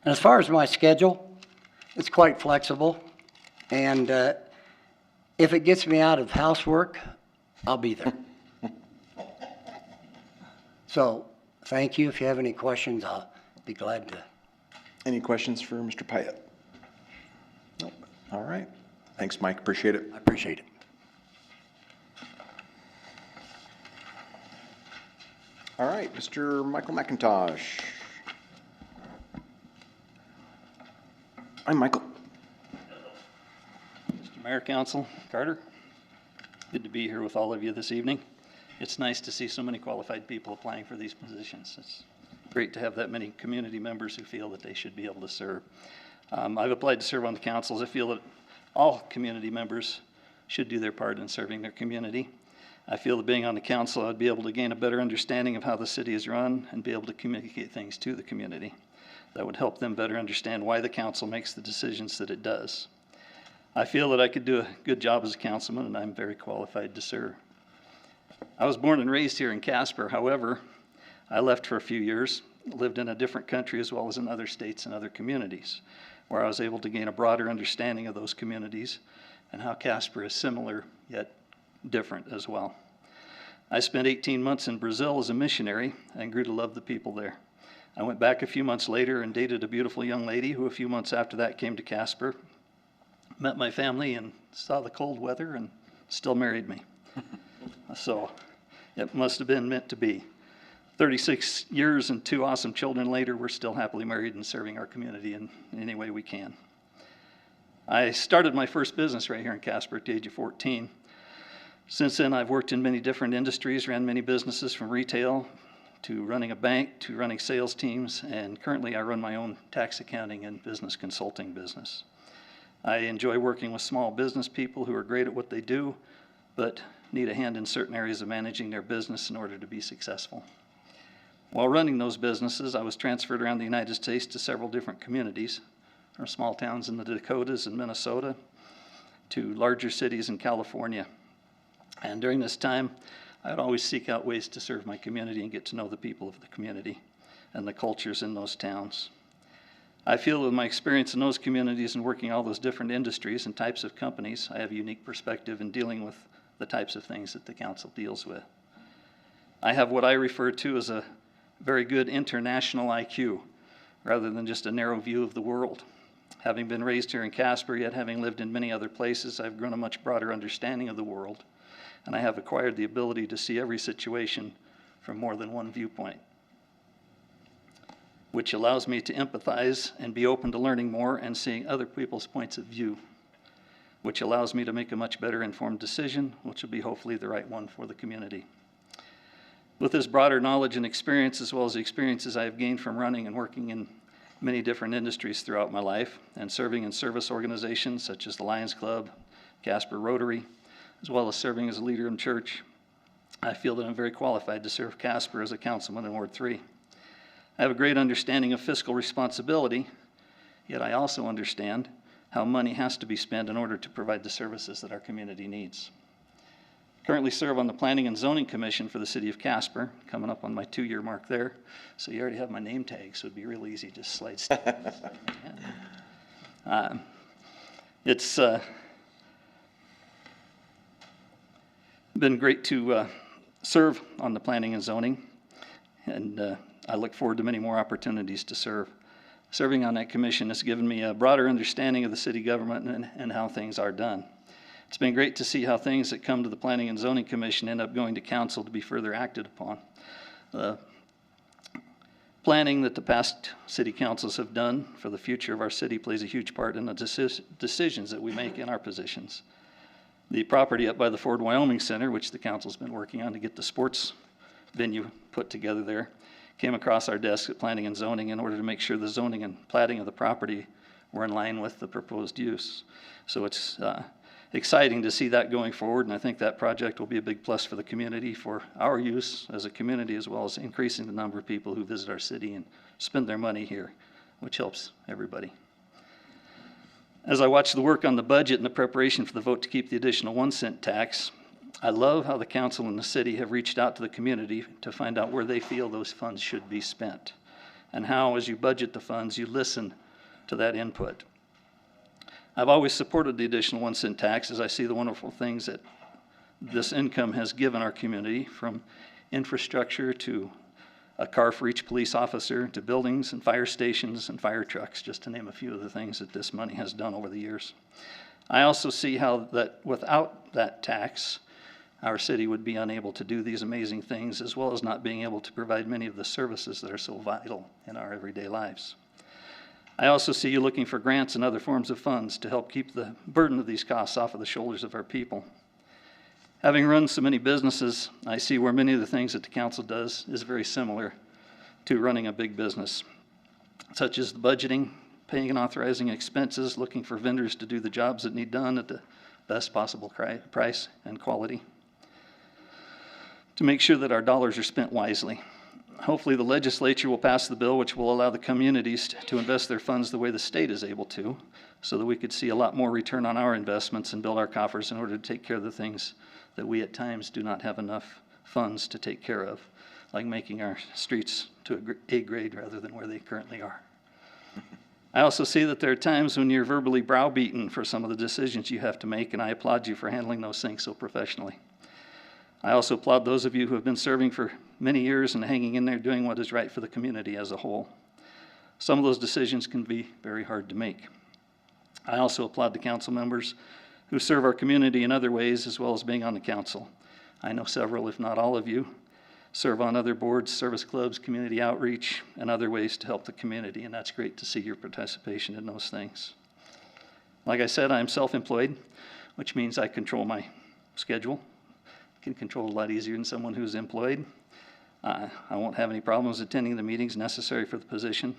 And as far as my schedule, it's quite flexible. And if it gets me out of housework, I'll be there. So, thank you. If you have any questions, I'll be glad to. Any questions for Mr. Pyatt? Nope. All right. Thanks, Mike. Appreciate it. I appreciate it. All right, Mr. Michael McIntosh. I'm Michael. Mr. Mayor, Council, Carter, good to be here with all of you this evening. It's nice to see so many qualified people applying for these positions. It's great to have that many community members who feel that they should be able to serve. I've applied to serve on the councils. I feel that all community members should do their part in serving their community. I feel that being on the council, I'd be able to gain a better understanding of how the city is run and be able to communicate things to the community. That would help them better understand why the council makes the decisions that it does. I feel that I could do a good job as a councilman, and I'm very qualified to serve. I was born and raised here in Casper. However, I left for a few years, lived in a different country as well as in other states and other communities, where I was able to gain a broader understanding of those communities and how Casper is similar yet different as well. I spent 18 months in Brazil as a missionary and grew to love the people there. I went back a few months later and dated a beautiful young lady who a few months after that came to Casper, met my family and saw the cold weather and still married me. So it must have been meant to be. 36 years and 2 awesome children later, we're still happily married and serving our community in any way we can. I started my first business right here in Casper at the age of 14. Since then, I've worked in many different industries, ran many businesses from retail to running a bank to running sales teams, and currently I run my own tax accounting and business consulting business. I enjoy working with small business people who are great at what they do, but need a hand in certain areas of managing their business in order to be successful. While running those businesses, I was transferred around the United States to several different communities, from small towns in the Dakotas and Minnesota to larger cities in California. And during this time, I'd always seek out ways to serve my community and get to know the people of the community and the cultures in those towns. I feel with my experience in those communities and working all those different industries and types of companies, I have a unique perspective in dealing with the types of things that the council deals with. I have what I refer to as a very good international IQ, rather than just a narrow view of the world. Having been raised here in Casper, yet having lived in many other places, I've grown a much broader understanding of the world, and I have acquired the ability to see every situation from more than one viewpoint, which allows me to empathize and be open to learning more and seeing other people's points of view, which allows me to make a much better informed decision, which will be hopefully the right one for the community. With this broader knowledge and experience, as well as the experiences I have gained from running and working in many different industries throughout my life, and serving in service organizations such as the Lions Club, Casper Rotary, as well as serving as a leader in church, I feel that I'm very qualified to serve Casper as a councilman in Ward 3. I have a great understanding of fiscal responsibility, yet I also understand how money has to be spent in order to provide the services that our community needs. Currently serve on the Planning and Zoning Commission for the City of Casper, coming up on my 2-year mark there. So you already have my name tag, so it'd be real easy, just slide. It's been great to serve on the Planning and Zoning, and I look forward to many more opportunities to serve. Serving on that commission has given me a broader understanding of the city government and how things are done. It's been great to see how things that come to the Planning and Zoning Commission end up going to council to be further acted upon. The planning that the past city councils have done for the future of our city plays a huge part in the decisions that we make in our positions. The property up by the Ford Wyoming Center, which the council's been working on to get the sports venue put together there, came across our desk at Planning and Zoning in order to make sure the zoning and platting of the property were in line with the proposed use. So it's exciting to see that going forward, and I think that project will be a big plus for the community, for our use as a community, as well as increasing the number of people who visit our city and spend their money here, which helps everybody. As I watch the work on the budget and the preparation for the vote to keep the additional 1 cent tax, I love how the council and the city have reached out to the community to find out where they feel those funds should be spent, and how, as you budget the funds, you listen to that input. I've always supported the additional 1 cent tax as I see the wonderful things that this income has given our community, from infrastructure to a car for each police officer, to buildings and fire stations and fire trucks, just to name a few of the things that this money has done over the years. I also see how that without that tax, our city would be unable to do these amazing things, as well as not being able to provide many of the services that are so vital in our everyday lives. I also see you looking for grants and other forms of funds to help keep the burden of these costs off of the shoulders of our people. Having run so many businesses, I see where many of the things that the council does is very similar to running a big business, such as the budgeting, paying and authorizing expenses, looking for vendors to do the jobs that need done at the best possible price and quality, to make sure that our dollars are spent wisely. Hopefully the legislature will pass the bill which will allow the communities to invest their funds the way the state is able to, so that we could see a lot more return on our investments and build our coffers in order to take care of the things that we at times do not have enough funds to take care of, like making our streets to A grade rather than where they currently are. I also see that there are times when you're verbally browbeaten for some of the decisions you have to make, and I applaud you for handling those things so professionally. I also applaud those of you who have been serving for many years and hanging in there doing what is right for the community as a whole. Some of those decisions can be very hard to make. I also applaud the council members who serve our community in other ways, as well as being on the council. I know several, if not all of you, serve on other boards, service clubs, community outreach, and other ways to help the community, and that's great to see your participation in those things. Like I said, I'm self-employed, which means I control my schedule. Can control a lot easier than someone who's employed. I won't have any problems attending the meetings necessary for the position.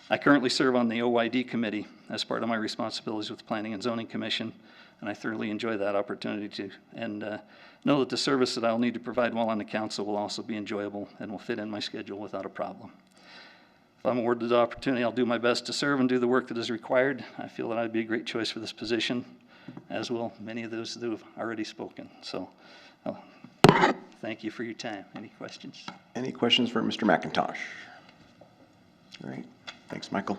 I currently serve on the OYD committee as part of my responsibilities with the Planning and Zoning Commission, and I thoroughly enjoy that opportunity and know that the service that I'll need to provide while on the council will also be enjoyable and will fit in my schedule without a problem. If I'm awarded the opportunity, I'll do my best to serve and do the work that is required. I feel that I'd be a great choice for this position, as will many of those who have already spoken. So, thank you for your time. Any questions? Any questions for Mr. McIntosh? All right, thanks, Michael.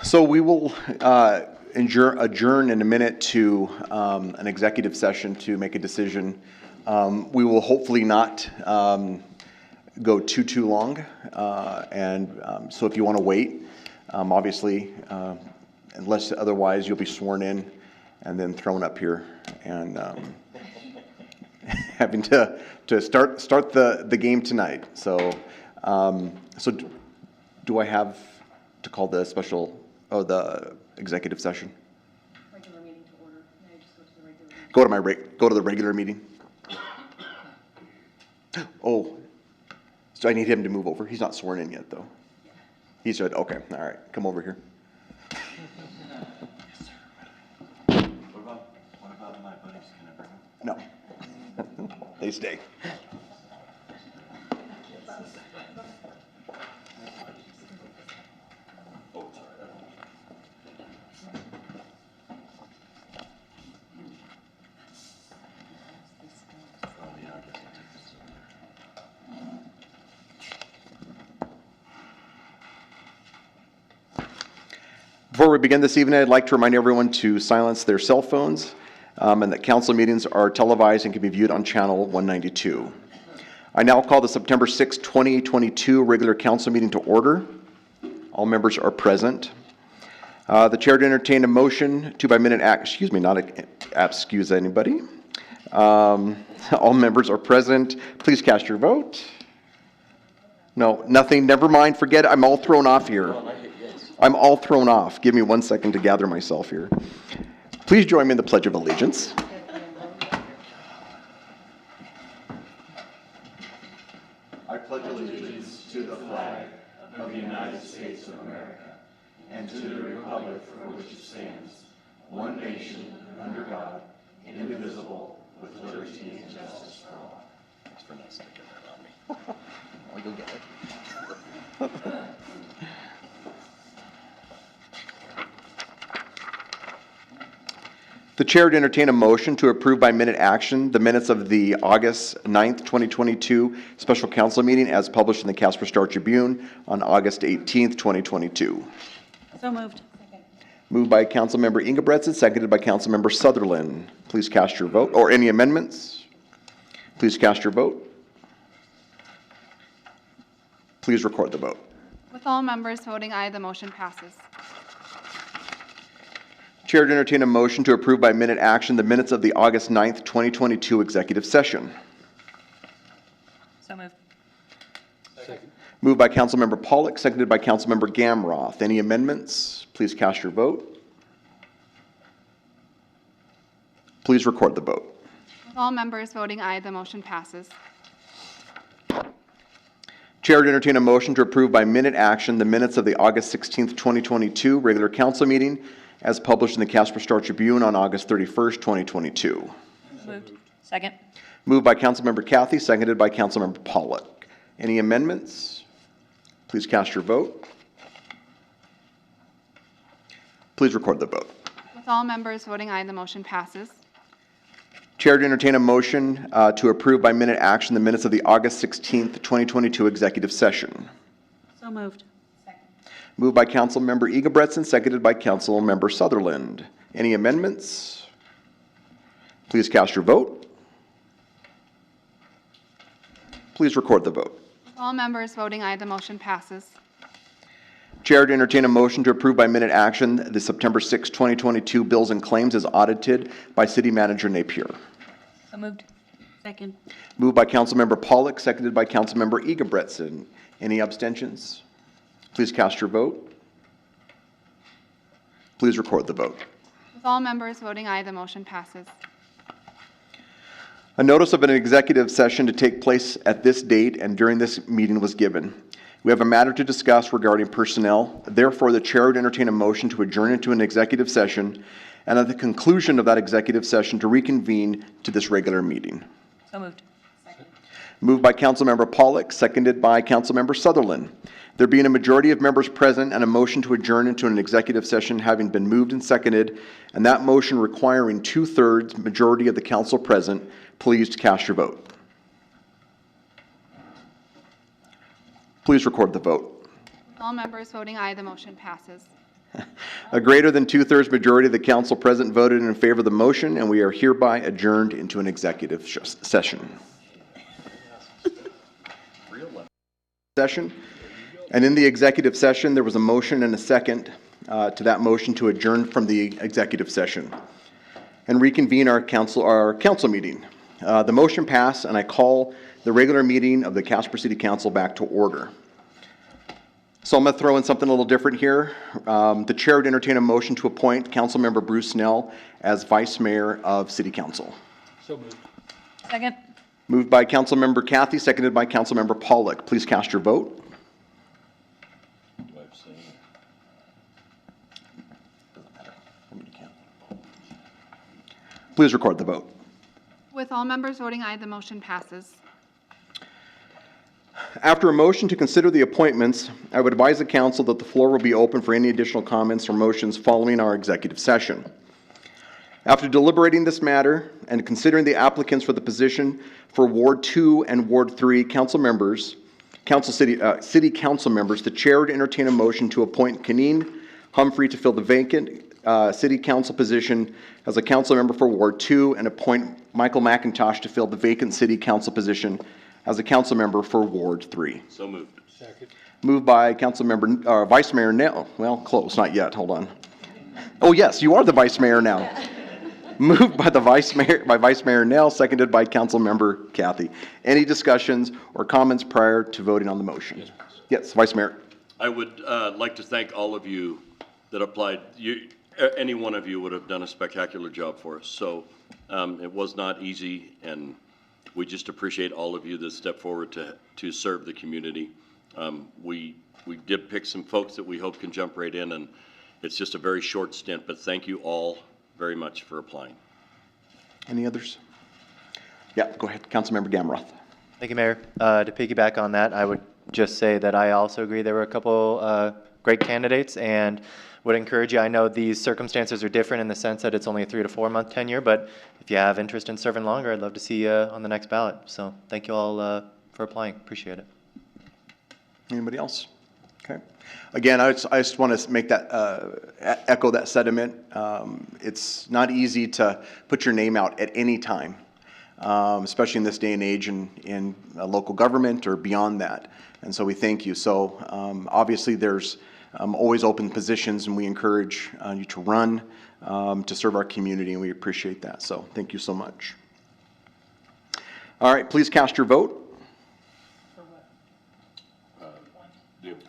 So we will adjourn in a minute to an executive session to make a decision. We will hopefully not go too long, so if you want to wait, obviously, unless otherwise, you'll be sworn in and then thrown up here and having to start the game tonight. So do I have to call the the executive session? Regular meeting to order. May I just go to the regular meeting? Go to the regular meeting. Oh, so I need him to move over. He's not sworn in yet, though. He said, okay, all right, come over here. What about my buddies? Can I bring them? No, they stay. Before we begin this evening, I'd like to remind everyone to silence their cell phones and that council meetings are televised and can be viewed on channel 192. I now call the September 6, 2022 regular council meeting to order. All members are present. The chair to entertain a motion to by minute excuse anybody. All members are present. Please cast your vote. No, nothing. Never mind. Forget it. I'm all thrown off here. I'm all thrown off. Give me 1 second to gather myself here. Please join me in the Pledge of Allegiance. I pledge allegiance to the flag of the United States of America and to the republic for which it stands, one nation, under God, indivisible, with liberty and justice for all. Thanks for not sticking that on me. I'll go get it. The chair would entertain a motion to approve by minute action the minutes of the August 9th, 2022 special council meeting as published in the Casper Star Tribune on August 18th, 2022. So moved. Moved by Councilmember Ingebretson, seconded by Councilmember Sutherland. Please cast your vote, or any amendments. Please cast your vote. Please record the vote. With all members voting aye, the motion passes. Chair to entertain a motion to approve by minute action the minutes of the August 9th, 2022 executive session. So moved. Moved by Councilmember Pollock, seconded by Councilmember Gamroth. Any amendments? Please cast your vote. Please record the vote. With all members voting aye, the motion passes. Chair to entertain a motion to approve by minute action the minutes of the August 16th, 2022 regular council meeting as published in the Casper Star Tribune on August 31st, 2022. Moved. Second. Moved by Councilmember Cathy, seconded by Councilmember Pollock. Any amendments? Please cast your vote. Please record the vote. With all members voting aye, the motion passes. Chair to entertain a motion to approve by minute action the minutes of the August 16th, 2022 executive session. So moved. Moved by Councilmember Ingebretson, seconded by Councilmember Sutherland. Any amendments? Please cast your vote. Please record the vote. With all members voting aye, the motion passes. Chair to entertain a motion to approve by minute action the September 6, 2022 bills and claims as audited by City Manager Napier. So moved. Second. Moved by Councilmember Pollock, seconded by Councilmember Ingebretson. Any abstentions? Please cast your vote. Please record the vote. With all members voting aye, the motion passes. A notice of an executive session to take place at this date and during this meeting was given. We have a matter to discuss regarding personnel. Therefore, the chair would entertain a motion to adjourn into an executive session and at the conclusion of that executive session to reconvene to this regular meeting. So moved. Moved by Councilmember Pollock, seconded by Councilmember Sutherland. There being a majority of members present and a motion to adjourn into an executive session having been moved and seconded, and that motion requiring 2/3 majority of the council present, please cast your vote. Please record the vote. With all members voting aye, the motion passes. A greater than 2/3 majority of the council present voted in favor of the motion, and we are hereby adjourned into an executive session. And in the executive session, there was a motion and a second to that motion to adjourn from the executive session and reconvene our council meeting. The motion passed, and I call the regular meeting of the Casper City Council back to order. So I'm going to throw in something a little different here. The chair would entertain a motion to appoint Councilmember Bruce Nell as Vice Mayor of City Council. So moved. Second. Moved by Councilmember Cathy, seconded by Councilmember Pollock. Please cast your vote. Do I abstain? Please record the vote. With all members voting aye, the motion passes. After a motion to consider the appointments, I would advise the council that the floor will be open for any additional comments or motions following our executive session. After deliberating this matter and considering the applicants for the position for Ward 2 and Ward 3 city council members, the chair would entertain a motion to appoint Keneen Humphrey to fill the vacant city council position as a council member for Ward 2 and appoint Michael McIntosh to fill the vacant city council position as a council member for Ward 3. So moved. Moved by Vice Mayor Nell. Well, close, not yet. Hold on. Oh yes, you are the Vice Mayor now. Moved by Vice Mayor Nell, seconded by Councilmember Cathy. Any discussions or comments prior to voting on the motion? Yes, Vice Mayor. I would like to thank all of you that applied. Any one of you would have done a spectacular job for us. So it was not easy, and we just appreciate all of you that stepped forward to serve the community. We did pick some folks that we hope can jump right in, and it's just a very short stint, but thank you all very much for applying. Any others? Yeah, go ahead, Councilmember Gamroth. Thank you, Mayor. To piggyback on that, I would just say that I also agree there were a couple great candidates, and would encourage you. I know these circumstances are different in the sense that it's only a 3 to 4 month tenure, but if you have interest in serving longer, I'd love to see you on the next ballot. So thank you all for applying. Appreciate it. Anybody else? Okay. Again, I just want to make that, echo that sentiment. It's not easy to put your name out at any time, especially in this day and age in local government or beyond that. And so we thank you. So obviously there's always open positions, and we encourage you to run to serve our community, and we appreciate that. So thank you so much. All right, please cast your vote.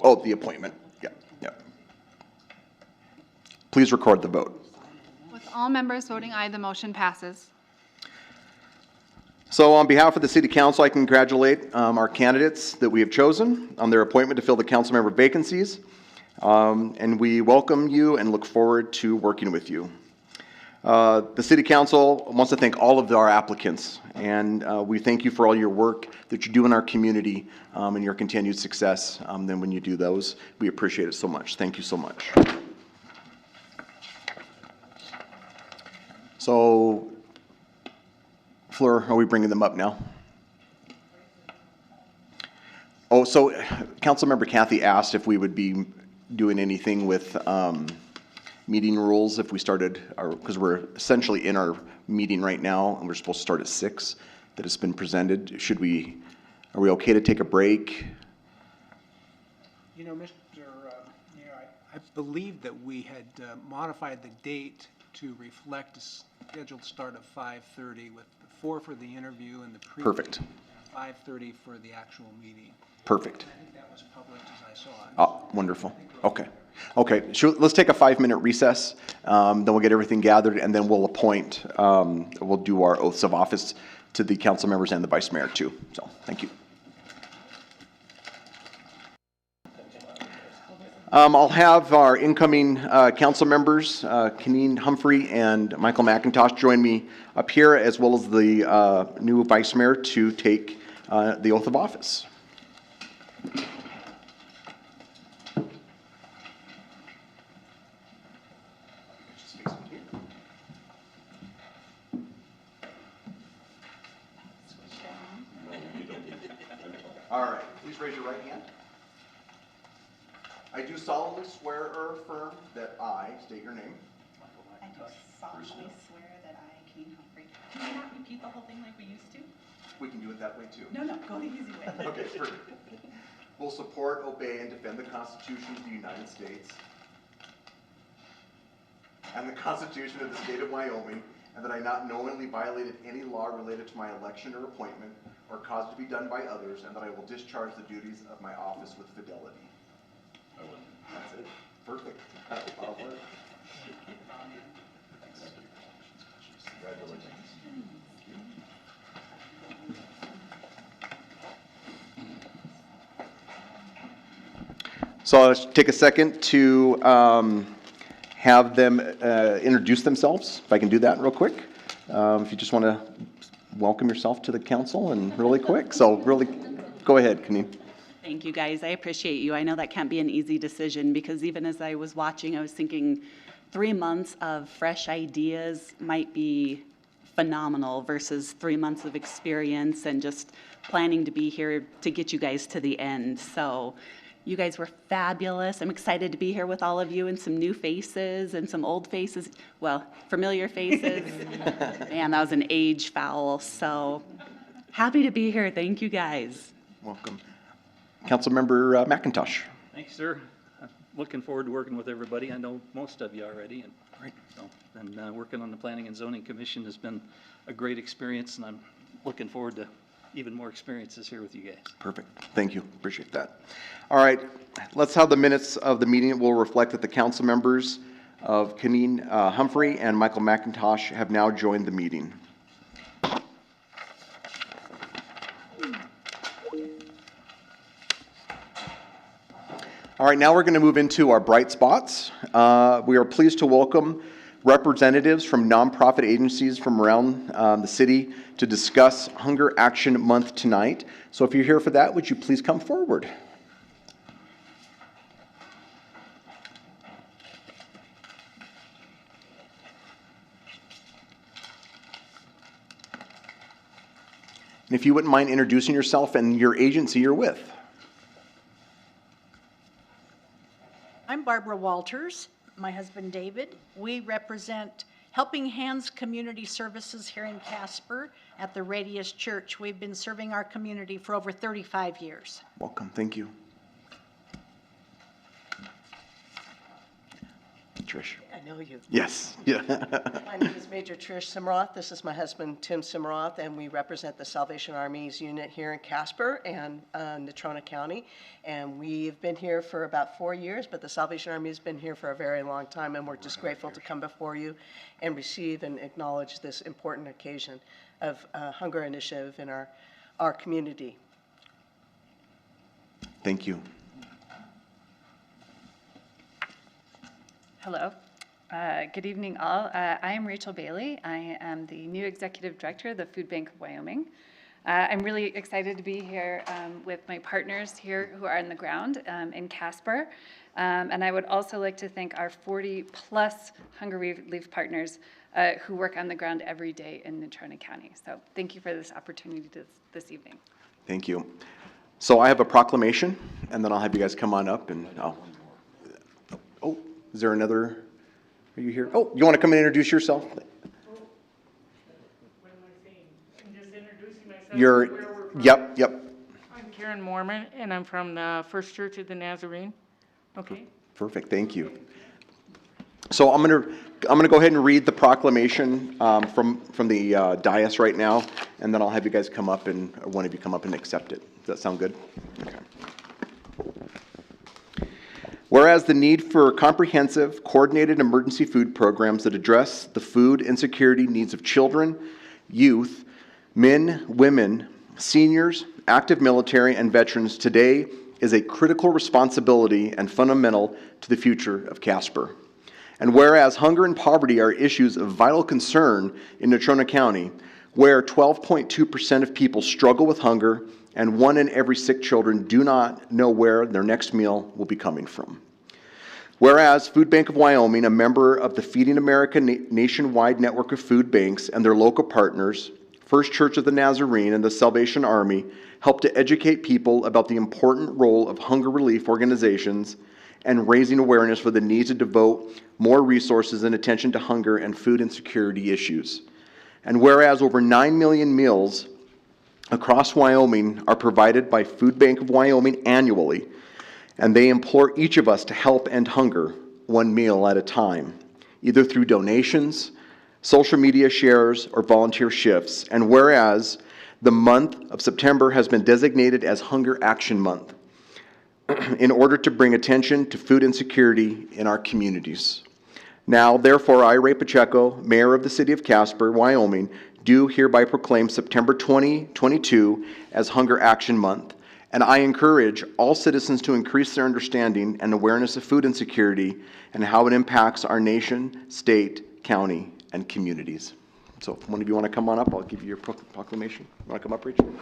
Oh, the appointment. Yeah, yeah. Please record the vote. With all members voting aye, the motion passes. So on behalf of the City Council, I congratulate our candidates that we have chosen on their appointment to fill the council member vacancies. And we welcome you and look forward to working with you. The City Council wants to thank all of our applicants, and we thank you for all your work that you do in our community and your continued success. Then when you do those, we appreciate it so much. Thank you so much. So, Fleur, are we bringing them up now? Oh, so Councilmember Kathy asked if we would be doing anything with meeting rules if we started, because we're essentially in our meeting right now and we're supposed to start at 6 that has been presented. Are we okay to take a break? You know, Mr. Mayor, I believe that we had modified the date to reflect a scheduled start of 5:30 with 4 for the interview and the pre. Perfect. 5:30 for the actual meeting. Perfect. I think that was published as I saw it. Oh, wonderful. Okay. Okay, let's take a 5-minute recess, then we'll get everything gathered, and then we'll appoint, we'll do our oaths of office to the council members and the vice mayor too. So, thank you. I'll have our incoming council members, Keneen Humphrey and Michael McIntosh, join me up here, as well as the new vice mayor to take the oath of office. All right, please raise your right hand. I do solemnly swear or affirm that I, state your name. I do solemnly swear that I, Keneen Humphrey. Can we not repeat the whole thing like we used to? We can do it that way too. No, go the easy way. Okay, perfect. Will support, obey, and defend the Constitution of the United States and the Constitution of the State of Wyoming, and that I not knowingly violated any law related to my election or appointment or caused to be done by others, and that I will discharge the duties of my office with fidelity. I will. That's it. Perfect. That'll work. Congratulations. So I'll take a second to have them introduce themselves, if I can do that real quick. If you just want to welcome yourself to the council and really quick. So really, go ahead, Keneen. Thank you, guys. I appreciate you. I know that can't be an easy decision, because even as I was watching, I was thinking 3 months of fresh ideas might be phenomenal versus 3 months of experience and just planning to be here to get you guys to the end. So you guys were fabulous. I'm excited to be here with all of you and some new faces and some old faces. Well, familiar faces. Man, that was an age foul. So happy to be here. Thank you, guys. Welcome. Councilmember McIntosh. Thanks, sir. I'm looking forward to working with everybody. I know most of you already. And Great. so, and working on the Planning and Zoning Commission has been a great experience, and I'm looking forward to even more experiences here with you guys. Perfect. Thank you. Appreciate that. All right. Let's have the minutes of the meeting. Will reflect that the council members of Keneen Humphrey and Michael McIntosh have now joined the meeting. All right, now we're going to move into our bright spots. We are pleased to welcome representatives from nonprofit agencies from around the city to discuss Hunger Action Month tonight. So if you're here for that, would you please come forward? And if you wouldn't mind introducing yourself and your agency you're with. I'm Barbara Walters, my husband David. We represent Helping Hands Community Services here in Casper at the Radius Church. We've been serving our community for over 35 years. Welcome, thank you. Trish. I know you. Yes, yeah. My name is Major Trish Simroth. This is my husband, Tim Simroth, and we represent the Salvation Army's unit here in Casper and Natrona County. And we've been here for about 4 years, but the Salvation Army has been here for a very long time, and we're just grateful to come before you and receive and acknowledge this important occasion of hunger initiative in our community. Thank you. Hello. Good evening, all. I am Rachel Bailey. I am the new Executive Director of the Food Bank of Wyoming. I'm really excited to be here with my partners here who are on the ground in Casper. And I would also like to thank our 40-plus hunger relief partners who work on the ground every day in Natrona County. So thank you for this opportunity this evening. Thank you. So I have a proclamation, and then I'll have you guys come on up and is there another? Are you here? Oh, you want to come and introduce yourself? What am I saying? I'm just introducing myself. Yep. I'm Karen Mormon, and I'm from the First Church of the Nazarene. Okay. Perfect, thank you. So I'm gonna go ahead and read the proclamation from the dais right now, and then I'll have you guys come up and, or one of you come up and accept it. Does that sound good? Okay. Whereas the need for comprehensive, coordinated emergency food programs that address the food insecurity needs of children, youth, men, women, seniors, active military, and veterans today is a critical responsibility and fundamental to the future of Casper. And whereas hunger and poverty are issues of vital concern in Natrona County, where 12.2% of people struggle with hunger and 1 in every 6 children do not know where their next meal will be coming from. Whereas Food Bank of Wyoming, a member of the Feeding America nationwide network of food banks and their local partners, First Church of the Nazarene and the Salvation Army, help to educate people about the important role of hunger relief organizations and raising awareness for the need to devote more resources and attention to hunger and food insecurity issues. And whereas over 9 million meals across Wyoming are provided by Food Bank of Wyoming annually, and they implore each of us to help end hunger 1 meal at a time, either through donations, social media shares, or volunteer shifts. And whereas the month of September has been designated as Hunger Action Month in order to bring attention to food insecurity in our communities. Now, therefore, I, Ray Pacheco, Mayor of the City of Casper, Wyoming, do hereby proclaim September 2022 as Hunger Action Month, and I encourage all citizens to increase their understanding and awareness of food insecurity and how it impacts our nation, state, county, and communities. So if one of you want to come on up, I'll give you your proclamation. You want to come up, Rachel?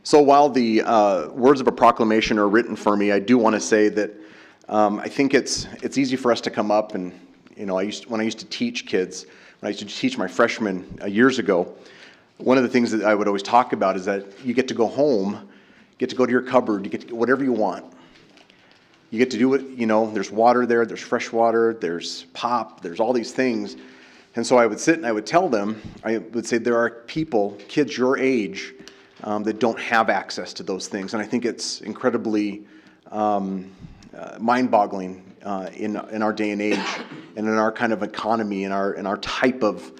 So while the words of a proclamation are written for me, I do want to say that I think it's easy for us to come up and, you know, when I used to teach kids, when I used to teach my freshmen years ago, one of the things that I would always talk about is that you get to go home, get to go to your cupboard, you get to get whatever you want. You get to do it, you know, there's water there, there's fresh water, there's pop, there's all these things. And so I would sit and I would tell them, I would say there are people, kids your age, that don't have access to those things. And I think it's incredibly mind-boggling in our day and age and in our kind of economy, in our type of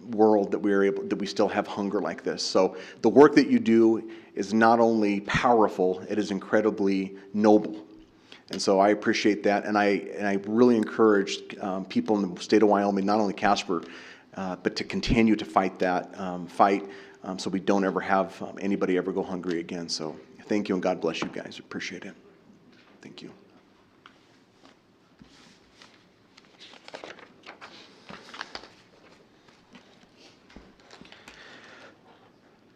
world that we still have hunger like this. So the work that you do is not only powerful, it is incredibly noble. And so I appreciate that, and I really encourage people in the state of Wyoming, not only Casper, but to continue to fight that fight, so we don't ever have anybody ever go hungry again. So thank you, and God bless you guys. Appreciate it. Thank you.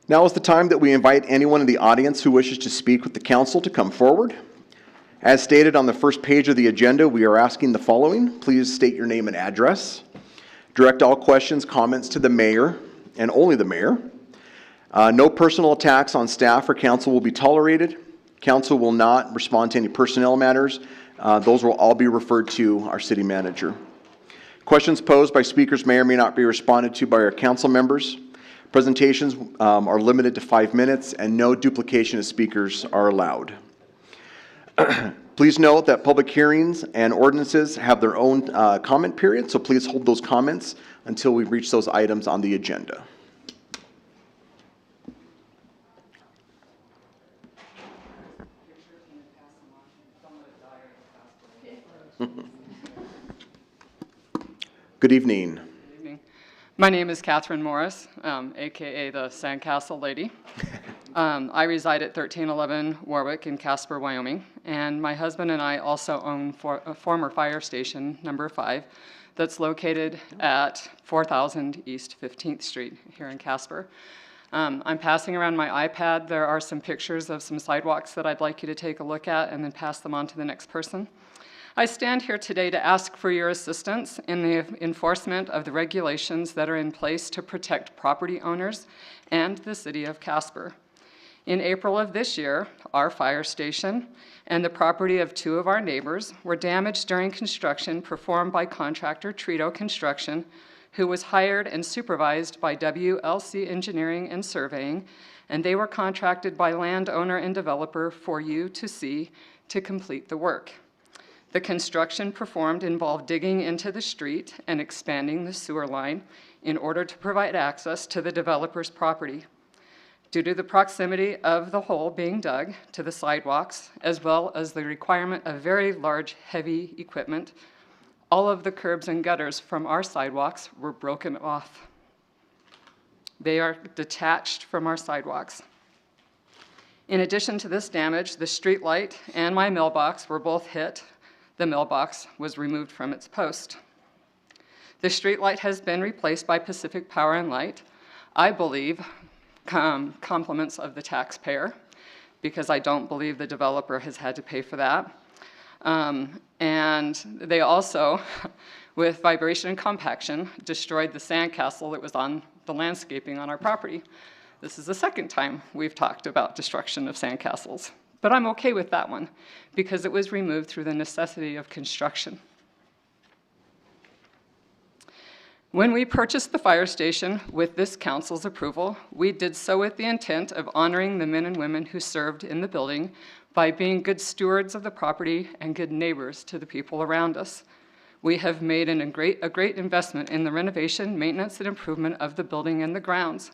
Now is the time that we invite anyone in the audience who wishes to speak with the council to come forward. As stated on the first page of the agenda, we are asking the following. Please state your name and address. Direct all questions, comments to the mayor, and only the mayor. No personal attacks on staff or council will be tolerated. Council will not respond to any personnel matters. Those will all be referred to our city manager. Questions posed by speakers may or may not be responded to by our council members. Presentations are limited to 5 minutes, and no duplication of speakers are allowed. Please note that public hearings and ordinances have their own comment period, so please hold those comments until we reach those items on the agenda. Good evening. My name is Catherine Morris, AKA the Sandcastle Lady. I reside at 1311 Warwick in Casper, Wyoming, and my husband and I also own a former fire station, number 5, that's located at 4000 East 15th Street here in Casper. I'm passing around my iPad. There are some pictures of some sidewalks that I'd like you to take a look at and then pass them on to the next person. I stand here today to ask for your assistance in the enforcement of the regulations that are in place to protect property owners and the city of Casper. In April of this year, our fire station and the property of 2 of our neighbors were damaged during construction performed by contractor Trito Construction, who was hired and supervised by WLC Engineering and Surveying, and they were contracted by landowner and developer for U2C to complete the work. The construction performed involved digging into the street and expanding the sewer line in order to provide access to the developer's property. Due to the proximity of the hole being dug to the sidewalks, as well as the requirement of very large, heavy equipment, all of the curbs and gutters from our sidewalks were broken off. They are detached from our sidewalks. In addition to this damage, the street light and my mailbox were both hit. The mailbox was removed from its post. The street light has been replaced by Pacific Power and Light. I believe compliments of the taxpayer, because I don't believe the developer has had to pay for that. And they also, with vibration and compaction, destroyed the sandcastle that was on the landscaping on our property. This is the second time we've talked about destruction of sandcastles. But I'm okay with that one, because it was removed through the necessity of construction. When we purchased the fire station with this council's approval, we did so with the intent of honoring the men and women who served in the building by being good stewards of the property and good neighbors to the people around us. We have made a great investment in the renovation, maintenance, and improvement of the building and the grounds.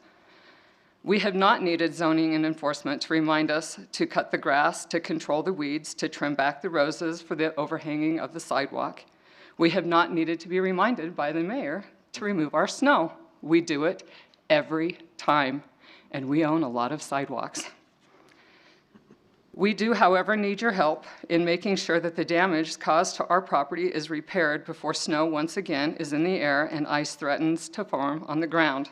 We have not needed zoning and enforcement to remind us to cut the grass, to control the weeds, to trim back the roses for the overhanging of the sidewalk. We have not needed to be reminded by the mayor to remove our snow. We do it every time, and we own a lot of sidewalks. We do, however, need your help in making sure that the damage caused to our property is repaired before snow once again is in the air and ice threatens to form on the ground.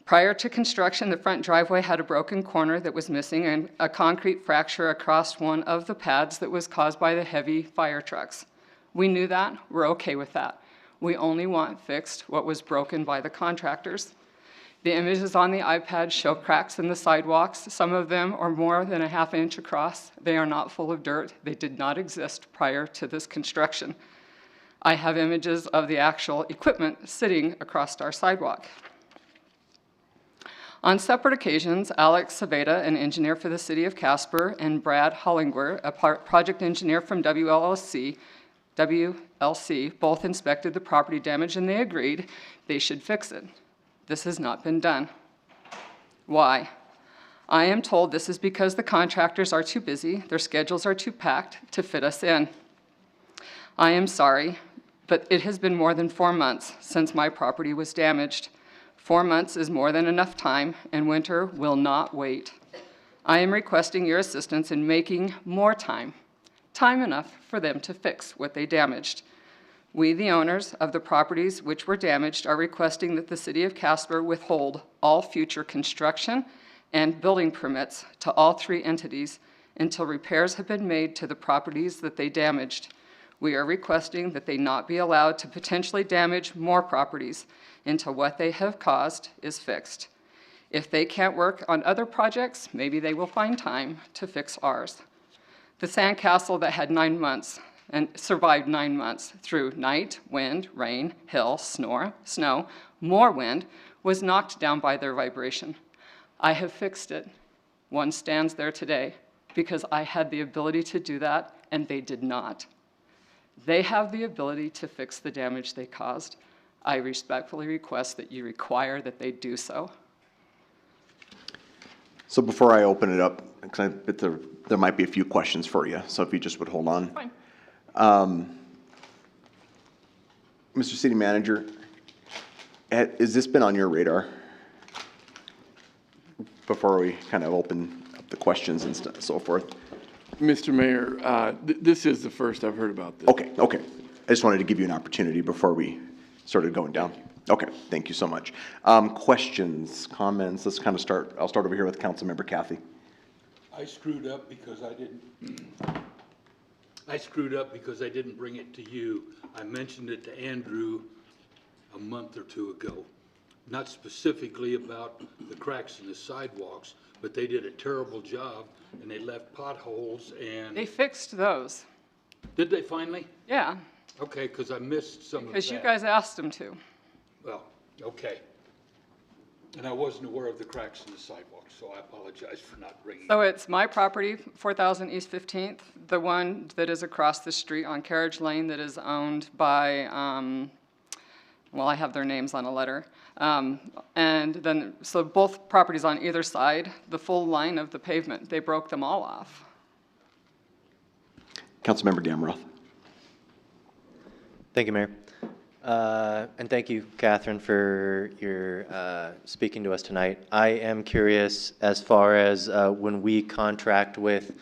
Prior to construction, the front driveway had a broken corner that was missing and a concrete fracture across one of the pads that was caused by the heavy fire trucks. We knew that. We're okay with that. We only want fixed what was broken by the contractors. The images on the iPad show cracks in the sidewalks. Some of them are more than a ½ inch across. They are not full of dirt. They did not exist prior to this construction. I have images of the actual equipment sitting across our sidewalk. On separate occasions, Alex Saveda, an engineer for the city of Casper, and Brad Hollingwer, a project engineer from WLC, both inspected the property damage and they agreed they should fix it. This has not been done. Why? I am told this is because the contractors are too busy, their schedules are too packed to fit us in. I am sorry, but it has been more than 4 months since my property was damaged. 4 months is more than enough time, and winter will not wait. I am requesting your assistance in making more time enough for them to fix what they damaged. We, the owners of the properties which were damaged, are requesting that the City of Casper withhold all future construction and building permits to all 3 entities until repairs have been made to the properties that they damaged. We are requesting that they not be allowed to potentially damage more properties until what they have caused is fixed. If they can't work on other projects, maybe they will find time to fix ours. The sandcastle that had 9 months and survived 9 months through night, wind, rain, hail, snow, more wind, was knocked down by their vibration. I have fixed it. One stands there today because I had the ability to do that, and they did not. They have the ability to fix the damage they caused. I respectfully request that you require that they do so. So before I open it up, because there might be a few questions for you, so if you just would hold on. Fine. Mr. City Manager, has this been on your radar before we kind of open up the questions and so forth? Mr. Mayor, this is the first I've heard about this. Okay. I just wanted to give you an opportunity before we started going down. Okay, thank you so much. Questions, comments? Let's kind of start. I'll start over here with Councilmember Kathy. I screwed up because I didn't bring it to you. I mentioned it to Andrew a month or 2 ago. Not specifically about the cracks in the sidewalks, but they did a terrible job and they left potholes and... They fixed those. Did they finally? Yeah. Okay, because I missed some of that. Because you guys asked them to. Well, okay. And I wasn't aware of the cracks in the sidewalks, so I apologize for not bringing it. So it's my property, 4,000 East 15th, the one that is across the street on Carriage Lane that is owned by, well, I have their names on a letter. And then, so both properties on either side, the full line of the pavement, they broke them all off. Councilmember Gamroth. Thank you, Mayor. And thank you, Catherine, for your speaking to us tonight. I am curious as far as when we contract with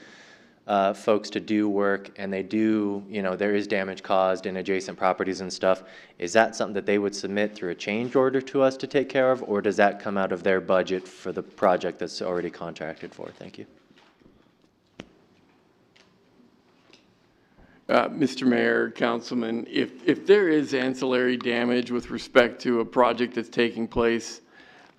folks to do work and they do, there is damage caused in adjacent properties and stuff, is that something that they would submit through a change order to us to take care of, or does that come out of their budget for the project that's already contracted for? Thank you. Mr. Mayor, Councilman, if there is ancillary damage with respect to a project that's taking place,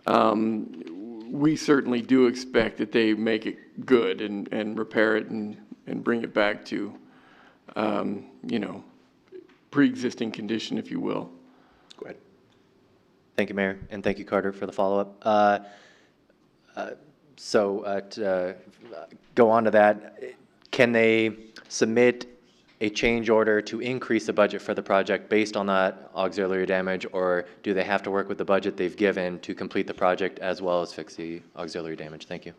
we certainly do expect that they make it good and repair it and bring it back to, pre-existing condition, if you will. Go ahead. Thank you, Mayor, and thank you, Carter, for the follow-up. So to go on to that, can they submit a change order to increase the budget for the project based on that auxiliary damage, or do they have to work with the budget they've given to complete the project as well as fix the auxiliary damage? Thank you.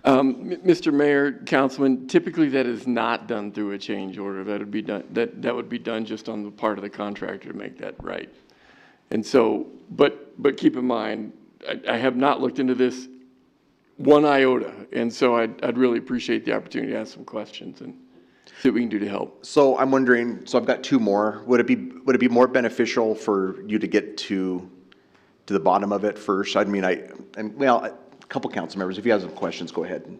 Mr. Mayor, Councilman, typically that is not done through a change order. That would be done. That would be done just on the part of the contractor to make that right. And so, but keep in mind, I have not looked into this one iota, and so I'd really appreciate the opportunity to ask some questions and see what we can do to help. So I'm wondering, so I've got 2 more. Would it be more beneficial for you to get to the bottom of it first? I mean, a couple council members, if you have some questions, go ahead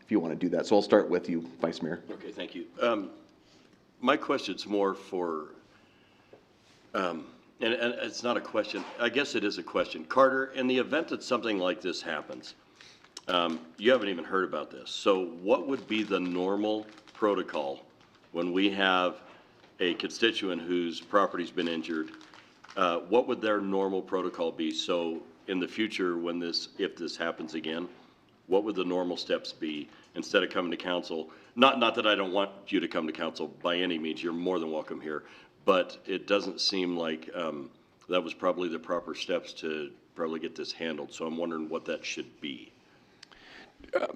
if you want to do that. So I'll start with you, Vice Mayor. Okay, thank you. My question's more for, and it's not a question, I guess it is a question. Carter, in the event that something like this happens, you haven't even heard about this. So what would be the normal protocol when we have a constituent whose property's been injured? What would their normal protocol be? So in the future, if this happens again, what would the normal steps be instead of coming to council? Not that I don't want you to come to council by any means, you're more than welcome here, but it doesn't seem like that was probably the proper steps to probably get this handled. So I'm wondering what that should be.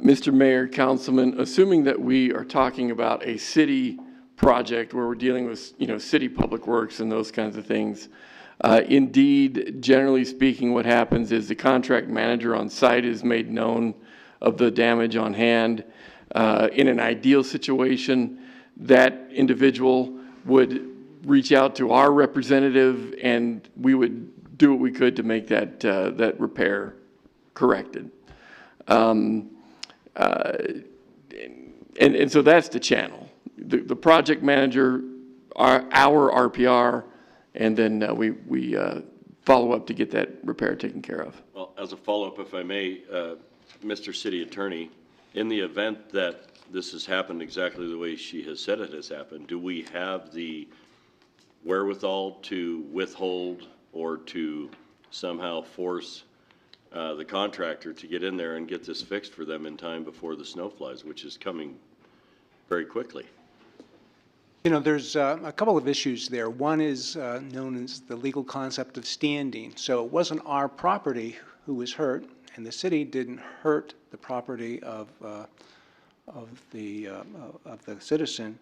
Mr. Mayor, Councilman, assuming that we are talking about a city project where we're dealing with, city public works and those kinds of things, indeed, generally speaking, what happens is the contract manager on site is made known of the damage on hand. In an ideal situation, that individual would reach out to our representative and we would do what we could to make that repair corrected. And so that's the channel. The project manager, our RPR, and then we follow up to get that repair taken care of. Well, as a follow-up, if I may, Mr. City Attorney, in the event that this has happened exactly the way she has said it has happened, do we have the wherewithal to withhold or to somehow force the contractor to get in there and get this fixed for them in time before the snow flies, which is coming very quickly? There's a couple of issues there. One is known as the legal concept of standing. So it wasn't our property who was hurt, and the city didn't hurt the property of the citizen.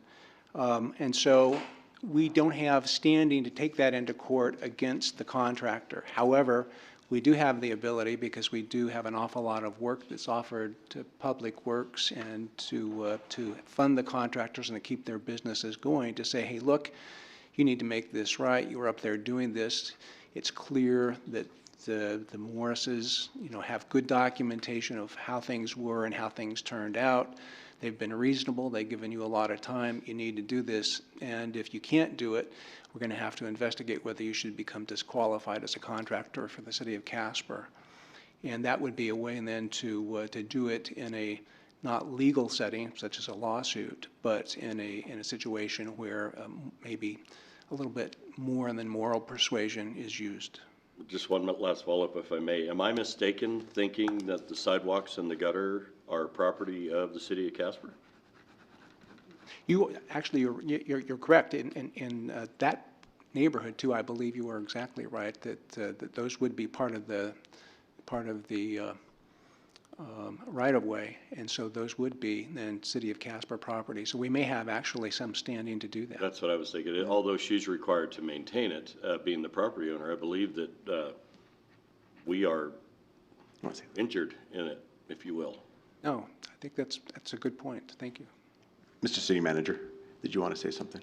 And so we don't have standing to take that into court against the contractor. However, we do have the ability, because we do have an awful lot of work that's offered to public works and to fund the contractors and to keep their businesses going, to say, hey, look, you need to make this right. You were up there doing this. It's clear that the Morrises, have good documentation of how things were and how things turned out. They've been reasonable. They've given you a lot of time. You need to do this. And if you can't do it, we're going to have to investigate whether you should become disqualified as a contractor for the city of Casper. And that would be a way then to do it in a not legal setting, such as a lawsuit, but in a situation where maybe a little bit more than moral persuasion is used. Just one last follow-up, if I may. Am I mistaken thinking that the sidewalks and the gutter are property of the city of Casper? You actually, you're correct. In that neighborhood too, I believe you are exactly right that those would be part of the right of way, and so those would be then city of Casper property. So we may have actually some standing to do that. That's what I was thinking. Although she's required to maintain it, being the property owner, I believe that we are injured in it, if you will. No, I think that's a good point. Thank you. Mr. City Manager, did you want to say something?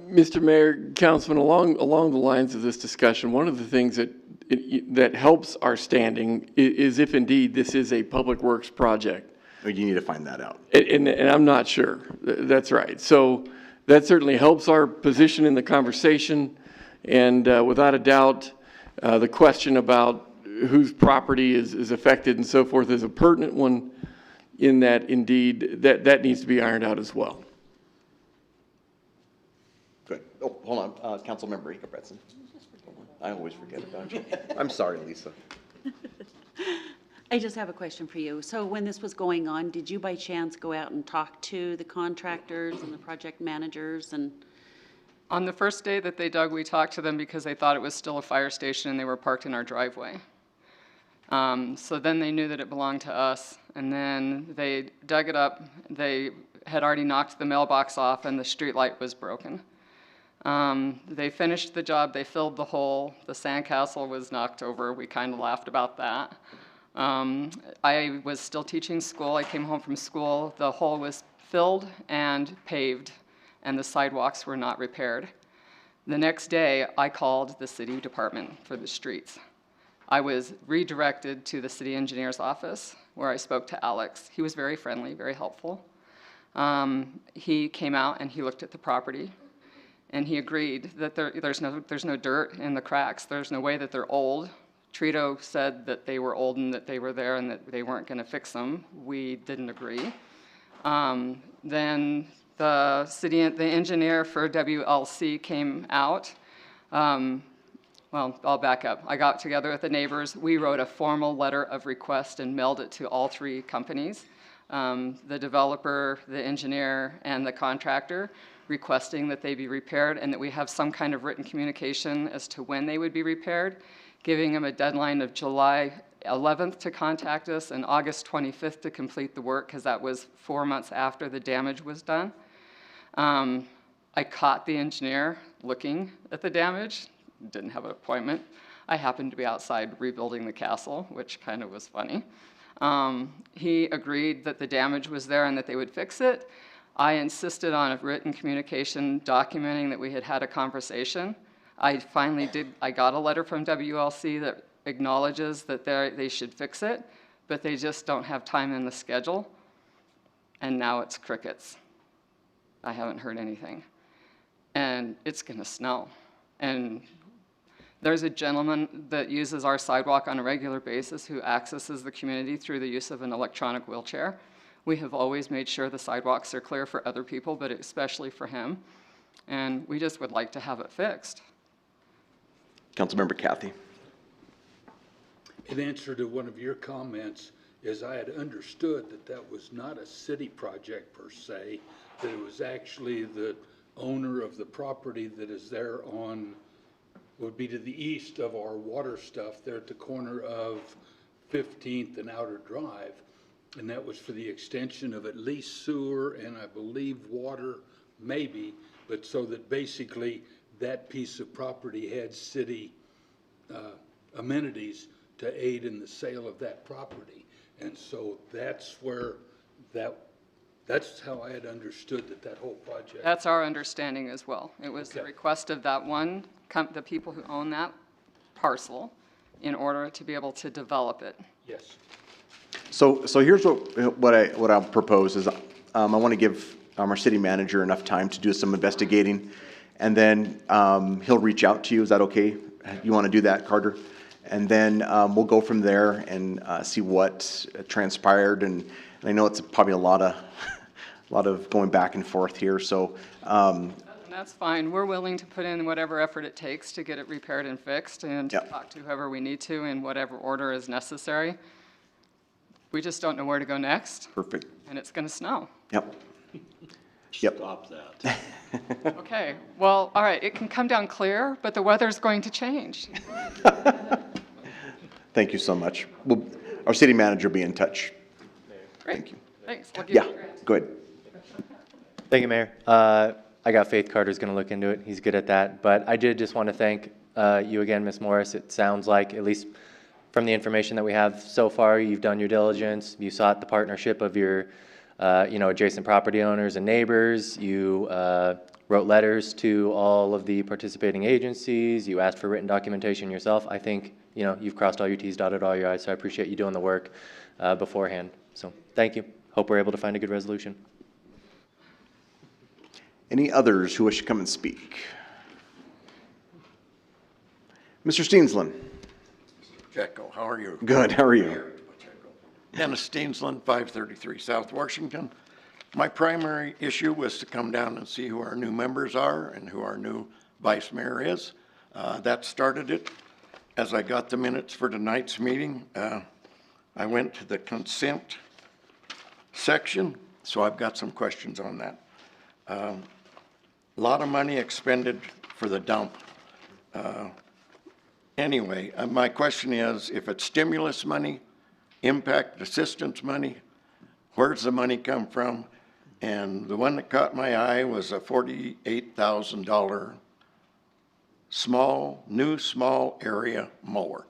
Mr. Mayor, Councilman, along the lines of this discussion, one of the things that helps our standing is if indeed this is a public works project. Oh, you need to find that out. And I'm not sure. That's right. So that certainly helps our position in the conversation. And without a doubt, the question about whose property is affected and so forth is a pertinent one, in that indeed that needs to be ironed out as well. Good. Oh, hold on. Councilmember Ika-Bretson. I always forget about you. I'm sorry, Lisa. I just have a question for you. So when this was going on, did you by chance go out and talk to the contractors and the project managers? And on the first day that they dug, we talked to them because they thought it was still a fire station and they were parked in our driveway. So then they knew that it belonged to us, and then they dug it up. They had already knocked the mailbox off and the street light was broken. They finished the job, they filled the hole, the sandcastle was knocked over, we kind of laughed about that. I was still teaching school, I came home from school, the hole was filled and paved, and the sidewalks were not repaired. The next day, I called the city department for the streets. I was redirected to the city engineer's office, where I spoke to Alex. He was very friendly, very helpful. He came out and he looked at the property. And he agreed that there's no dirt in the cracks. There's no way that they're old. Trito said that they were old and that they were there and that they weren't going to fix them. We didn't agree. Then the engineer for WLC came out. Well, I'll back up. I got together with the neighbors. We wrote a formal letter of request and mailed it to all three companies, the developer, the engineer, and the contractor, requesting that they be repaired and that we have some kind of written communication as to when they would be repaired, giving them a deadline of July 11th to contact us and August 25th to complete the work because that was 4 months after the damage was done. I caught the engineer looking at the damage, didn't have an appointment. I happened to be outside rebuilding the castle, which kind of was funny. He agreed that the damage was there and that they would fix it. I insisted on a written communication documenting that we had had a conversation. I finally did, I got a letter from WLC that acknowledges that they should fix it, but they just don't have time in the schedule. And now it's crickets. I haven't heard anything. And it's gonna snow. And there's a gentleman that uses our sidewalk on a regular basis who accesses the community through the use of an electronic wheelchair. We have always made sure the sidewalks are clear for other people, but especially for him. And we just would like to have it fixed. Councilmember Kathy. In answer to one of your comments, is I had understood that that was not a city project per se, that it was actually the owner of the property that is there on, would be to the east of our water stuff there at the corner of 15th and Outer Drive. And that was for the extension of at least sewer and I believe water, maybe, but so that basically that piece of property had city amenities to aid in the sale of that property. And so that's where that's how I had understood that whole project. That's our understanding as well. It was the request of that one, the people who own that parcel in order to be able to develop it. Yes. So here's what I'll propose is I want to give our city manager enough time to do some investigating, and then he'll reach out to you. Is that okay? You want to do that, Carter? And then we'll go from there and see what transpired. And I know it's probably a lot of going back and forth here. So. And that's fine. We're willing to put in whatever effort it takes to get it repaired and fixed and to talk to whoever we need to in whatever order is necessary. We just don't know where to go next. Perfect. And it's going to snow. Yep. Stop that. Okay. Well, all right. It can come down clear, but the weather's going to change. Thank you so much. Our city manager will be in touch. Great. Thank you. Thanks. We'll give Yeah, you a grant. go ahead. Thank you, Mayor. I got faith Carter's going to look into it. He's good at that. But I did just want to thank you again, Ms. Morris. It sounds like, at least from the information that we have so far, you've done your diligence. You sought the partnership of your adjacent property owners and neighbors. You wrote letters to all of the participating agencies. You asked for written documentation yourself. I think, you've crossed all your T's, dotted all your I's, so I appreciate you doing the work beforehand. So thank you. Hope we're able to find a good resolution. Any others who wish to come and speak? Mr. Steensland. Pacheco, how are you? Good, how are you? Dennis Steensland, 533 South Washington. My primary issue was to come down and see who our new members are and who our new vice mayor is. That started it. As I got the minutes for tonight's meeting, I went to the consent section, so I've got some questions on that. A lot of money expended for the dump. Anyway, my question is, if it's stimulus money, impact assistance money, where's the money come from? And the one that caught my eye was a $48,000 new small area mower.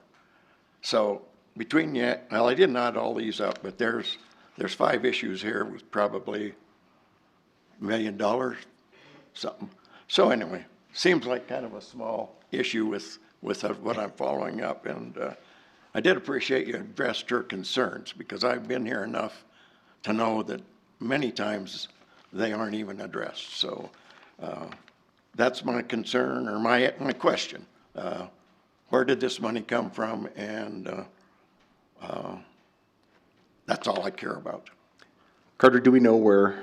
So between well, I didn't add all these up, but there's 5 issues here with probably $1 million, something. So anyway, seems like kind of a small issue with what I'm following up, and I did appreciate you addressed her concerns, because I've been here enough to know that many times they aren't even addressed. So that's my concern, or my question. Where did this money come from? And that's all I care about. Carter, do we know where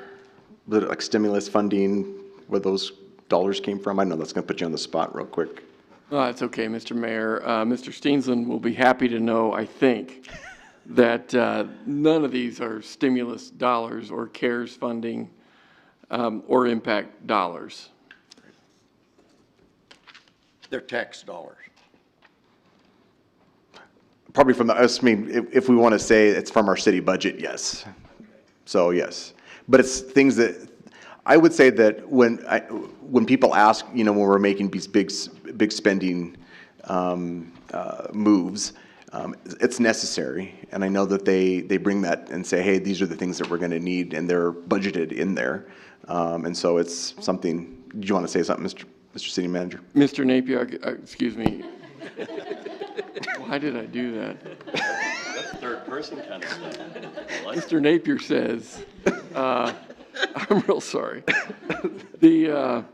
the stimulus funding, where those dollars came from? I know that's going to put you on the spot real quick. It's okay, Mr. Mayor. Mr. Steensland will be happy to know, I think, that none of these are stimulus dollars or CARES funding or impact dollars. They're tax dollars. Probably from the, I mean, if we want to say it's from our city budget, yes. So, yes. But it's things that, I would say that when people ask, you know, when we're making these big spending moves, it's necessary. And I know that they bring that and say, hey, these are the things that we're going to need, and they're budgeted in there. And so it's something, do you want to say something, Mr. City Manager? Mr. Napier, excuse me. Why did I do that? That's third person kind of stuff. Mr. Napier says, I'm real sorry. The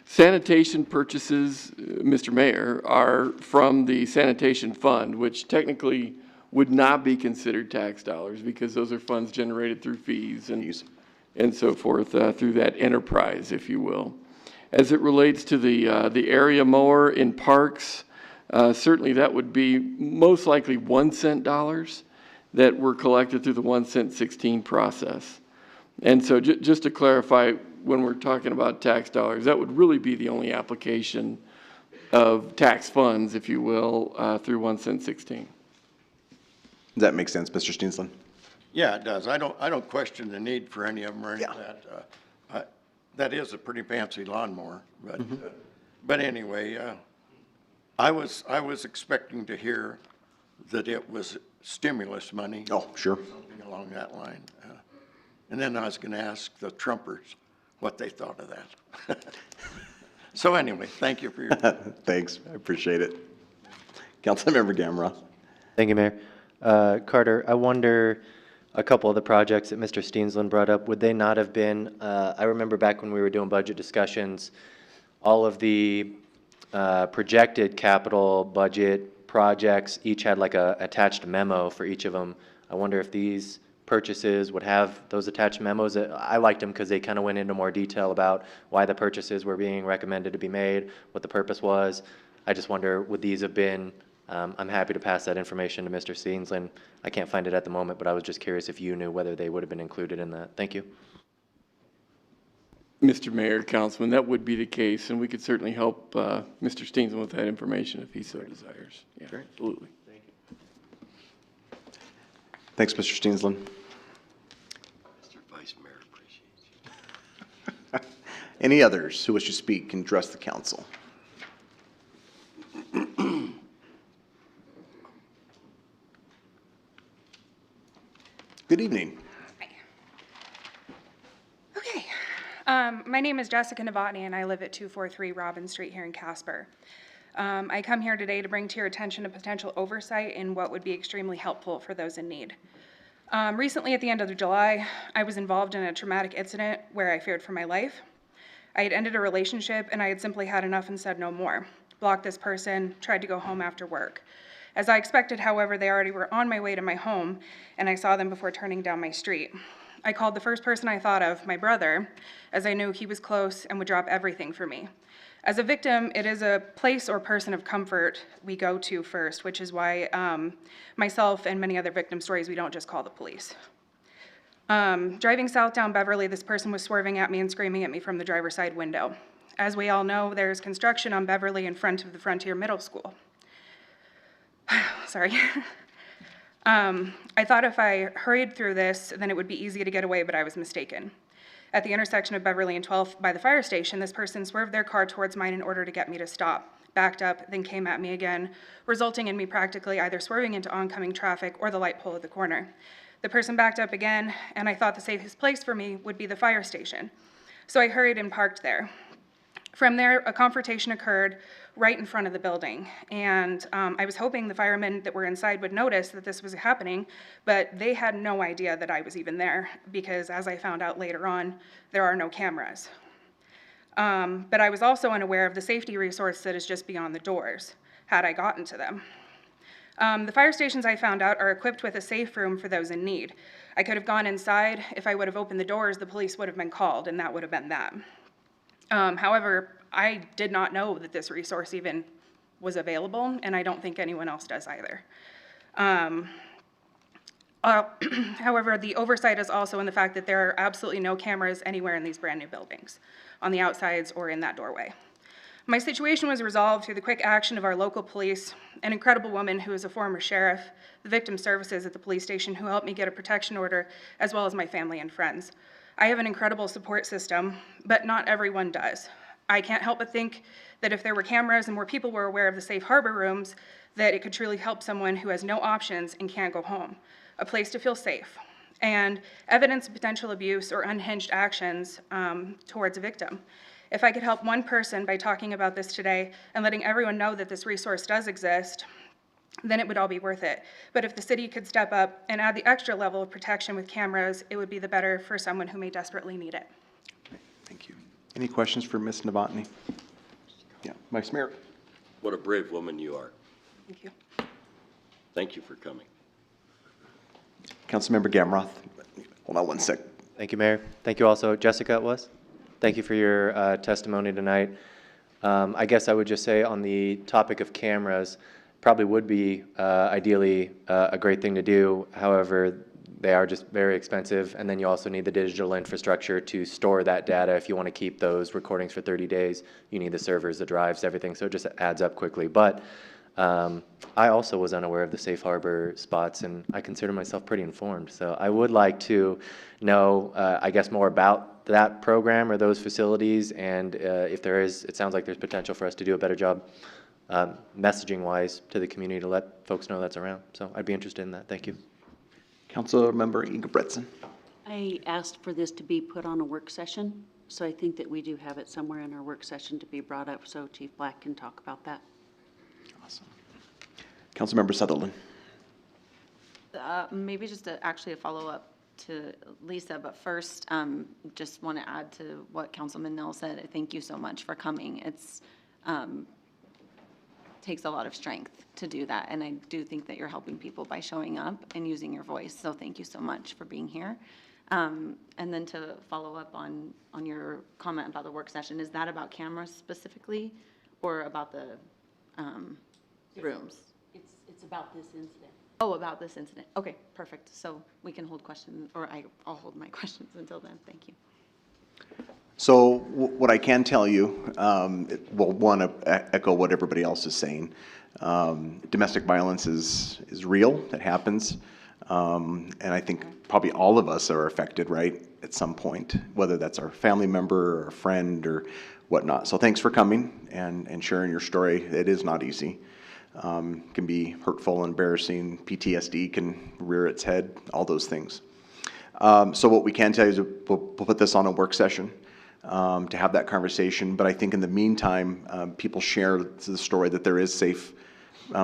sanitation purchases, Mr. Mayor, are from the sanitation fund, which technically would not be considered tax dollars because those are funds generated through fees and so forth, through that enterprise, if you will. As it relates to the area mower in parks, certainly that would be most likely 1 cent dollars that were collected through the 1 cent 16 process. And so just to clarify, when we're talking about tax dollars, that would really be the only application of tax funds, if you will, through 1 cent 16. Does that make sense, Mr. Steensland? Yeah, it does. I don't question the need for any of them or any of that. That is a pretty fancy lawnmower, but anyway, I was expecting to hear that it was stimulus money. Oh, sure. Something along that line. And then I was going to ask the Trumpers what they thought of that. So anyway, thank you for your time. Thanks, I appreciate it. Councilmember Gamera. Thank you, Mayor. Carter, I wonder, a couple of the projects that Mr. Steensland brought up, would they not have been, I remember back when we were doing budget discussions, all of the projected capital budget projects each had like a attached memo for each of them. I wonder if these purchases would have those attached memos. I liked them because they kind of went into more detail about why the purchases were being recommended to be made, what the purpose was. I just wonder, would these have been, I'm happy to pass that information to Mr. Steensland. I can't find it at the moment, but I was just curious if you knew whether they would have been included in that. Thank you. Mr. Mayor, Councilman, that would be the case, and we could certainly help Mr. Steensland with that information if he so desires. Yeah, absolutely. Thank you. Thanks, Mr. Steensland. Mr. Vice Mayor appreciates you. Any others who wish to speak and address the council? Good evening. Okay. My name is Jessica Novotny, and I live at 243 Robin Street here in Casper. I come here today to bring to your attention a potential oversight in what would be extremely helpful for those in need. Recently, at the end of July, I was involved in a traumatic incident where I feared for my life. I had ended a relationship, and I had simply had enough and said no more. Blocked this person, tried to go home after work. As I expected, however, they already were on my way to my home, and I saw them before turning down my street. I called the first person I thought of, my brother, as I knew he was close and would drop everything for me. As a victim, it is a place or person of comfort we go to first, which is why myself and many other victim stories, we don't just call the police. Driving south down Beverly, this person was swerving at me and screaming at me from the driver's side window. As we all know, there's construction on Beverly in front of the Frontier Middle School. Sorry. I thought if I hurried through this, then it would be easy to get away, but I was mistaken. At the intersection of Beverly and 12th by the fire station, this person swerved their car towards mine in order to get me to stop, backed up, then came at me again, resulting in me practically either swerving into oncoming traffic or the light pole at the corner. The person backed up again, and I thought the safest place for me would be the fire station. So I hurried and parked there. From there, a confrontation occurred right in front of the building, and I was hoping the firemen that were inside would notice that this was happening, but they had no idea that I was even there, because as I found out later on, there are no cameras. But I was also unaware of the safety resource that is just beyond the doors, had I gotten to them. The fire stations, I found out, are equipped with a safe room for those in need. I could have gone inside. If I would have opened the doors, the police would have been called, and that would have been that. However, I did not know that this resource even was available, and I don't think anyone else does either. However, the oversight is also in the fact that there are absolutely no cameras anywhere in these brand new buildings, on the outsides or in that doorway. My situation was resolved through the quick action of our local police, an incredible woman who is a former sheriff, the victim services at the police station who helped me get a protection order, as well as my family and friends. I have an incredible support system, but not everyone does. I can't help but think that if there were cameras and more people were aware of the safe harbor rooms, that it could truly help someone who has no options and can't go home, a place to feel safe, and evidence of potential abuse or unhinged actions towards a victim. If I could help one person by talking about this today and letting everyone know that this resource does exist, then it would all be worth it. But if the city could step up and add the extra level of protection with cameras, it would be the better for someone who may desperately need it. Thank you. Any questions for Ms. Novotny? Yeah, Vice Mayor. What a brave woman you are. Thank you. Thank you for coming. Councilmember Gamroth. Hold on one sec. Thank you, Mayor. Thank you also, Jessica, it was. Thank you for your testimony tonight. I guess I would just say on the topic of cameras, probably would be ideally a great thing to do. However, they are just very expensive, and then you also need the digital infrastructure to store that data. If you want to keep those recordings for 30 days, you need the servers, the drives, everything, so it just adds up quickly. But I also was unaware of the safe harbor spots, and I consider myself pretty informed. So I would like to know, I guess, more about that program or those facilities, and if there is, it sounds like there's potential for us to do a better job messaging-wise to the community to let folks know that's around. So I'd be interested in that. Thank you. Councilmember Ingebretson. I asked for this to be put on a work session, so I think that we do have it somewhere in our work session to be brought up, so Chief Black can talk about that. Awesome. Councilmember Sutherland. Maybe just actually a follow-up to Lisa, but first, just want to add to what Councilman Nell said. Thank you so much for coming. It's takes a lot of strength to do that, and I do think that you're helping people by showing up and using your voice, so thank you so much for being here. And then to follow up on your comment about the work session, is that about cameras specifically, or about the rooms? It's about this incident. Oh, about this incident. Okay, perfect. So we can hold questions, or I'll hold my questions until then. Thank you. So what I can tell you, well, one, echo what everybody else is saying. Domestic violence is real. That happens. And I think probably all of us are affected, right, at some point, whether that's our family member or a friend or whatnot. So thanks for coming and sharing your story. It is not easy. Can be hurtful, embarrassing. PTSD can rear its head, all those things. So what we can tell you is we'll put this on a work session to have that conversation. But I think in the meantime, people share the story that there is safe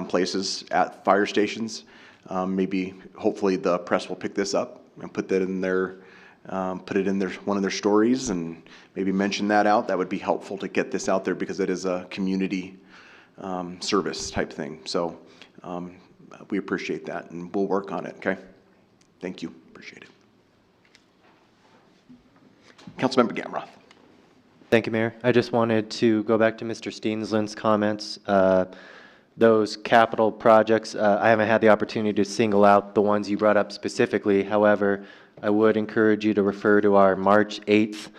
places at fire stations. Maybe, hopefully, the press will pick this up and put that in their, put it in their one of their stories, and maybe mention that out. That would be helpful to get this out there because it is a community service type thing. So we appreciate that, and we'll work on it. Okay. Thank you. Appreciate it. Councilmember Gamroth. Thank you, Mayor. I just wanted to go back to Mr. Steensland's comments. Those capital projects, I haven't had the opportunity to single out the ones you brought up specifically. However, I would encourage you to refer to our March 8th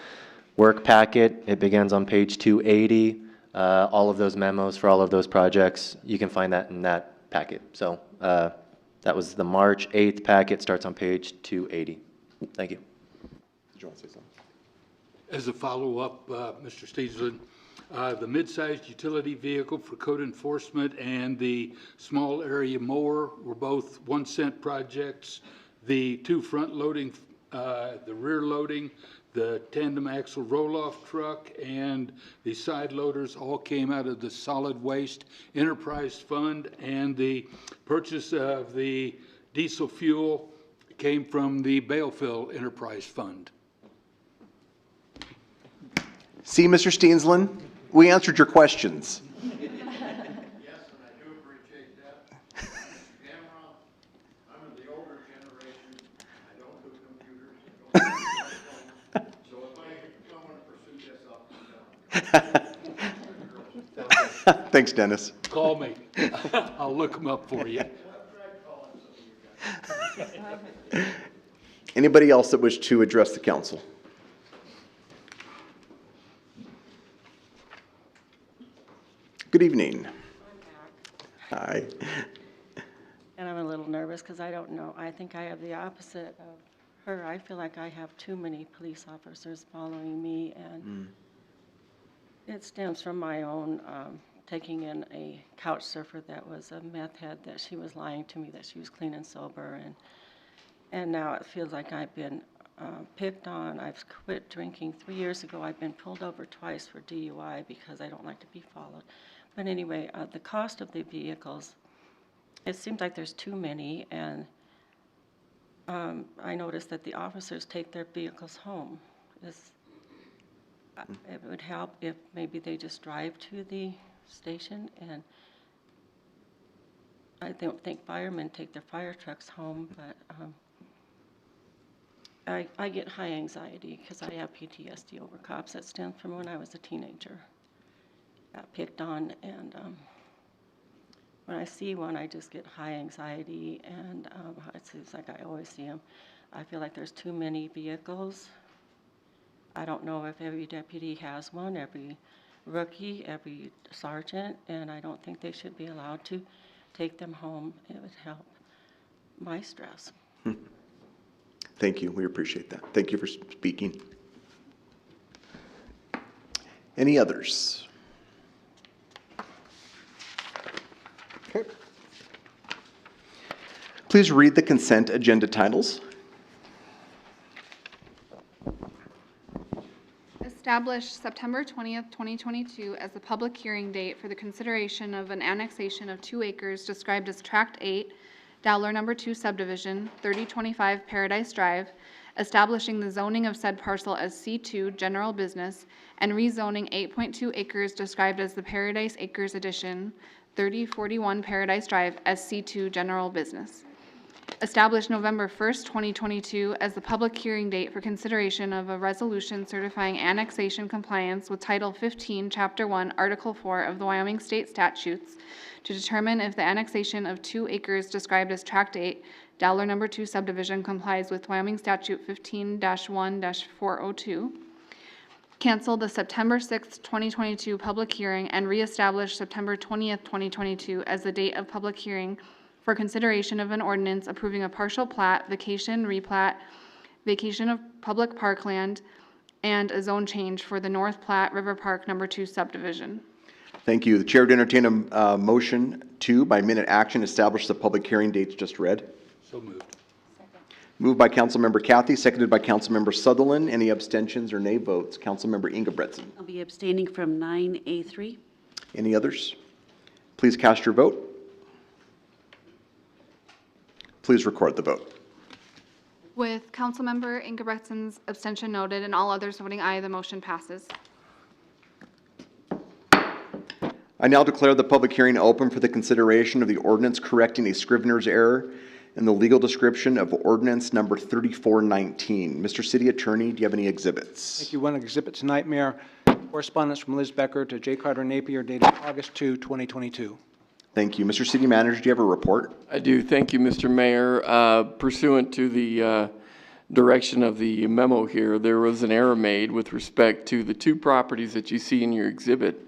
work packet. It begins on page 280. All of those memos for all of those projects, you can find that in that packet. So that was the March 8th packet, starts on page 280. Thank you. Did you want to say something? As a follow-up, Mr. Steensland, the mid-sized utility vehicle for code enforcement and the small area mower were both 1 cent projects. The two front loading, the rear loading, the tandem axle roll-off truck, and the side loaders all came out of the solid waste enterprise fund, and the purchase of the diesel fuel came from the Balefill enterprise fund. See, Mr. Steensland, we answered your questions. Yes, and I do appreciate that. Gamroth, I'm of the older generation. I don't do computers. I don't do phones. So if I want to pursue this, I'll come down. Thanks, Dennis. Call me. I'll look them up for you. Anybody else that wish to address the council? Good evening. Hi. And I'm a little nervous because I don't know. I think I have the opposite of her. I feel like I have too many police officers following me, and it stems from my own taking in a couch surfer that was a meth head, that she was lying to me that she was clean and sober, and now it feels like I've been picked on. I've quit drinking 3 years ago. I've been pulled over twice for DUI because I don't like to be followed. But anyway, the cost of the vehicles, it seems like there's too many, and I noticed that the officers take their vehicles home. It would help if maybe they just drive to the station, and I don't think firemen take their fire trucks home, but I get high anxiety because I have PTSD over cops. That stems from when I was a teenager. Got picked on, and when I see one, I just get high anxiety, and it seems like I always see them. I feel like there's too many vehicles. I don't know if every deputy has one, every rookie, every sergeant, and I don't think they should be allowed to take them home. It would help my stress. Thank you. We appreciate that. Thank you for speaking. Any others? Okay. Please read the consent agenda titles. Establish September 20th, 2022 as the public hearing date for the consideration of an annexation of 2 acres described as Tract 8, Dowler Number 2 subdivision, 3025 Paradise Drive, establishing the zoning of said parcel as C2 general business, and rezoning 8.2 acres described as the Paradise Acres Addition, 3041 Paradise Drive as C2 general business. Establish November 1st, 2022 as the public hearing date for consideration of a resolution certifying annexation compliance with Title 15, Chapter 1, Article 4 of the Wyoming State Statutes to determine if the annexation of 2 acres described as Tract 8, Dowler Number 2 subdivision complies with Wyoming Statute 15-1-402. Cancel the September 6th, 2022 public hearing and reestablish September 20th, 2022 as the date of public hearing for consideration of an ordinance approving a partial plat, vacation, replat, vacation of public parkland, and a zone change for the North Platte River Park Number 2 subdivision. Thank you. The chair would entertain a motion to, by minute action, establish the public hearing dates just read. So moved. Moved by Councilmember Cathy, seconded by Councilmember Sutherland. Any abstentions or nay votes? Councilmember Ingebretson. I'll be abstaining from 9A3. Any others? Please cast your vote. Please record the vote. With Councilmember Ingebrigtson's abstention noted and all others voting aye, the motion passes. I now declare the public hearing open for the consideration of the ordinance correcting a scrivener's error in the legal description of ordinance number 3419. Mr. City Attorney, do you have any exhibits? Thank you. One exhibit tonight, Mayor. Correspondence from Liz Becker to J. Carter Napier dated August 2, 2022. Thank you. Mr. City Manager, do you have a report? I do. Thank you, Mr. Mayor. Pursuant to the direction of the memo here, there was an error made with respect to the 2 properties that you see in your exhibit,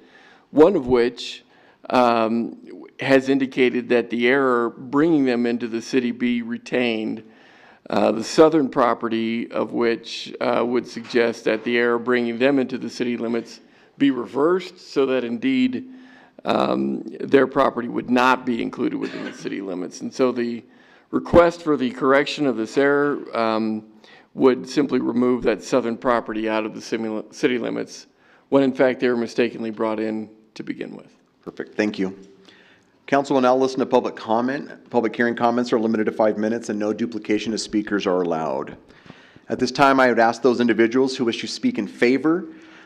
one of which has indicated that the error bringing them into the city be retained. The southern property of which would suggest that the error bringing them into the city limits be reversed so that indeed their property would not be included within the city limits. And so the request for the correction of this error would simply remove that southern property out of the city limits when in fact they were mistakenly brought in to begin with. Perfect. Thank you. Council will now listen to public comment. Public hearing comments are limited to 5 minutes and no duplication of speakers are allowed. At this time, I would ask those individuals who wish to speak in favor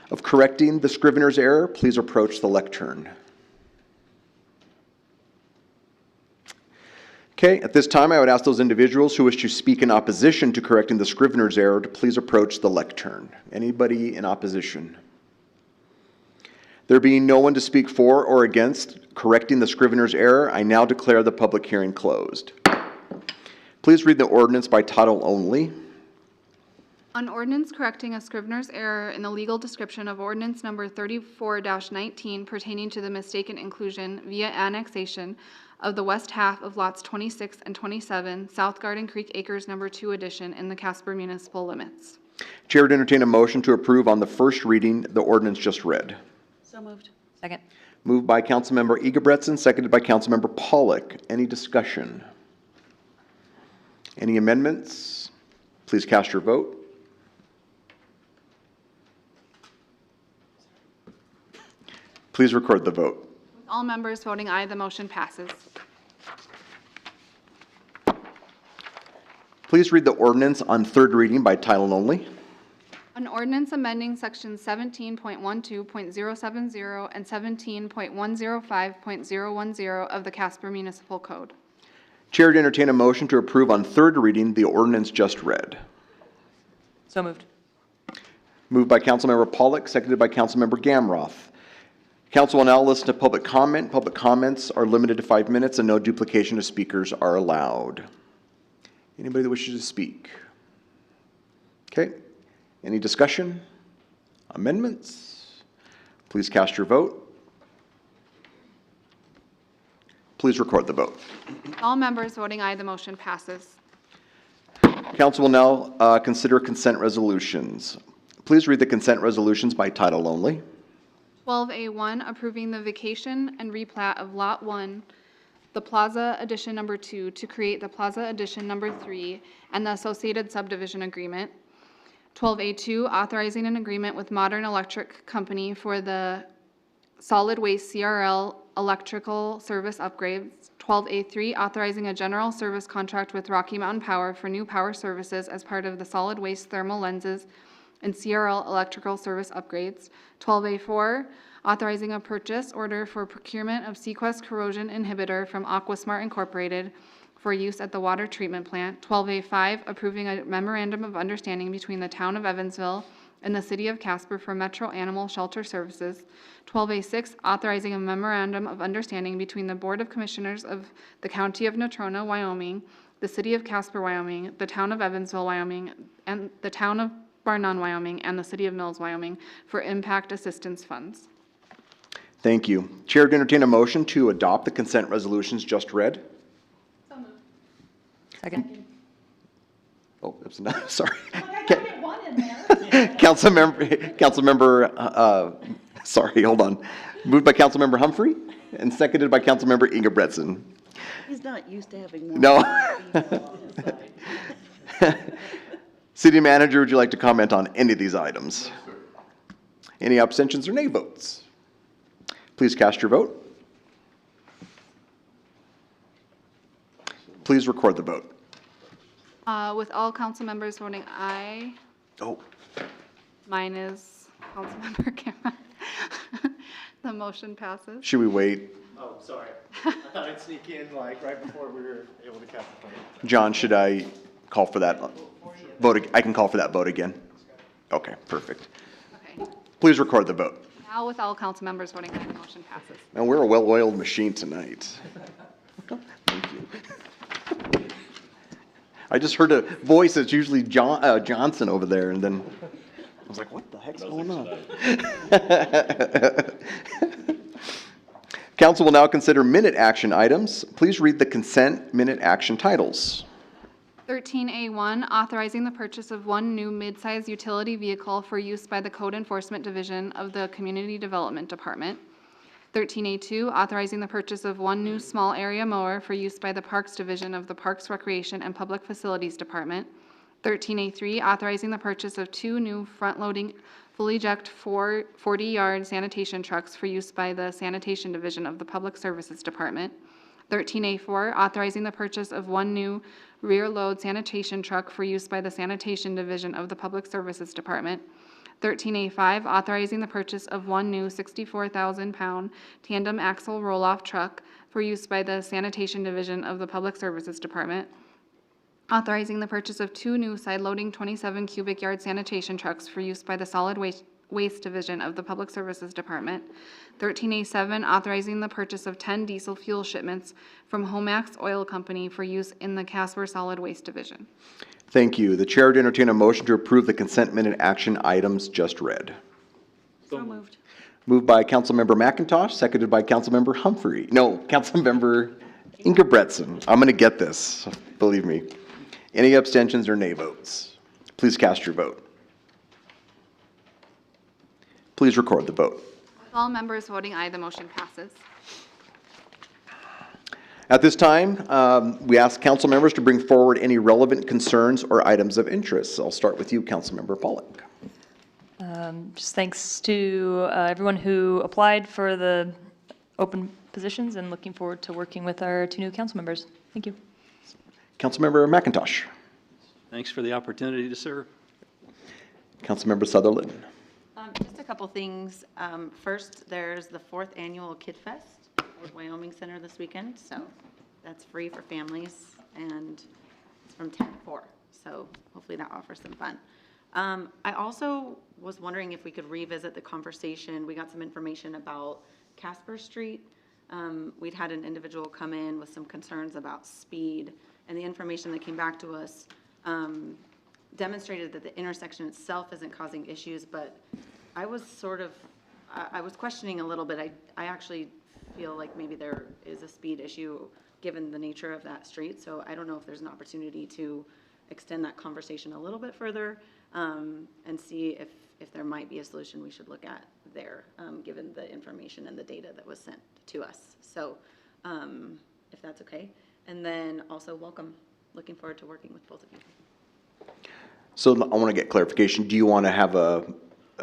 of correcting the scrivener's error, please approach the lectern. Okay, at this time, I would ask those individuals who wish to speak in opposition to correcting the scrivener's error to please approach the lectern. Anybody in opposition? There being no one to speak for or against correcting the scrivener's error, I now declare the public hearing closed. Please read the ordinance by title only. An ordinance correcting a scrivener's error in the legal description of ordinance number 34-19 pertaining to the mistaken inclusion via annexation of the west half of lots 26 and 27, South Garden Creek Acres Number 2 addition in the Casper municipal limits. Chair would entertain a motion to approve on the first reading the ordinance just read. So moved. Second. Moved by Councilmember Egebretson, seconded by Councilmember Pollock. Any discussion? Any amendments? Please cast your vote. Please record the vote. With all members voting aye, the motion passes. Please read the ordinance on third reading by title only. An ordinance amending sections 17.12.070 and 17.105.010 of the Casper Municipal Code. Chair to entertain a motion to approve on third reading the ordinance just read. So moved. Moved by Councilmember Pollock, seconded by Councilmember Gamroth. Council will now listen to public comment. Public comments are limited to 5 minutes and no duplication of speakers are allowed. Anybody that wishes to speak? Okay. Any discussion? Amendments? Please cast your vote. Please record the vote. All members voting aye, the motion passes. Council will now consider consent resolutions. Please read the consent resolutions by title only. 12A1, approving the vacation and replat of Lot 1, the Plaza Addition Number 2 to create the Plaza Addition Number 3 and the associated subdivision agreement. 12A2, authorizing an agreement with Modern Electric Company for the solid waste CRL electrical service upgrades. 12A3, authorizing a general service contract with Rocky Mountain Power for new power services as part of the solid waste thermal lenses and CRL electrical service upgrades. 12A4, authorizing a purchase order for procurement of Sequest corrosion inhibitor from Aquasmart Incorporated for use at the water treatment plant. 12A5, approving a memorandum of understanding between the town of Evansville and the city of Casper for Metro Animal Shelter Services. 12A6, authorizing a memorandum of understanding between the Board of Commissioners of the County of Natrona, Wyoming, the city of Casper, Wyoming, the town of Evansville, Wyoming, and the town of Barnon, Wyoming, and the city of Mills, Wyoming for impact assistance funds. Thank you. Chair to entertain a motion to adopt the consent resolutions just read. So moved. Second. Oh, that's not, sorry. Councilmember, sorry, hold on. Moved by Councilmember Humphrey and seconded by Councilmember Egebretson. He's not used to having more. No. City Manager, would you like to comment on any of these items? Any abstentions or nay votes? Please cast your vote. Please record the vote. With all council members voting aye, Oh, mine is Councilmember Cameron. The motion passes. should we wait? Oh, sorry. I thought I'd sneak in like right before we were able to cast the vote. John, should I call for that vote? I can call for that vote again? Okay, perfect. Okay. Please record the vote. Now with all council members voting aye, the motion passes. And we're a well-oiled machine tonight. Thank you. I just heard a voice. It's usually Johnson over there, and then I was like, what the heck's going on? Council will now consider minute action items. Please read the consent minute action titles. 13A1, authorizing the purchase of one new mid-size utility vehicle for use by the Code Enforcement Division of the Community Development Department. 13A2, authorizing the purchase of one new small area mower for use by the Parks Division of the Parks, Recreation, and Public Facilities Department. 13A3, authorizing the purchase of two new front-loading, fully jacked 40-yard sanitation trucks for use by the Sanitation Division of the Public Services Department. 13A4, authorizing the purchase of one new rear-load sanitation truck for use by the Sanitation Division of the Public Services Department. 13A5, authorizing the purchase of one new 64,000-pound tandem axle roll-off truck for use by the Sanitation Division of the Public Services Department. Authorizing the purchase of two new side-loading 27 cubic yard sanitation trucks for use by the Solid Waste Division of the Public Services Department. 13A7, authorizing the purchase of 10 diesel fuel shipments from Homax Oil Company for use in the Casper Solid Waste Division. Thank you. The chair would entertain a motion to approve the consent minute action items just read. So moved. Moved by Councilmember McIntosh, seconded by Councilmember Humphrey. No, Councilmember Ingebretson. I'm going to get this, believe me. Any abstentions or nay votes? Please cast your vote. Please record the vote. With all members voting aye, the motion passes. At this time, we ask council members to bring forward any relevant concerns or items of interest. I'll start with you, Councilmember Pollock. Just thanks to everyone who applied for the open positions and looking forward to working with our 2 new council members. Thank you. Councilmember McIntosh. Thanks for the opportunity to serve. Councilmember Sutherland. Just a couple things. First, there's the 4th annual Kid Fest at Wyoming Center this weekend, so that's free for families, and it's from 10 to 4, so hopefully that offers some fun. I also was wondering if we could revisit the conversation. We got some information about Casper Street. We'd had an individual come in with some concerns about speed, and the information that came back to us demonstrated that the intersection itself isn't causing issues, but I was I was questioning a little bit. I actually feel like maybe there is a speed issue given the nature of that street, so I don't know if there's an opportunity to extend that conversation a little bit further and see if there might be a solution we should look at there, given the information and the data that was sent to us. So if that's okay. And then also welcome. Looking forward to working with both of you. So I want to get clarification. Do you want to have a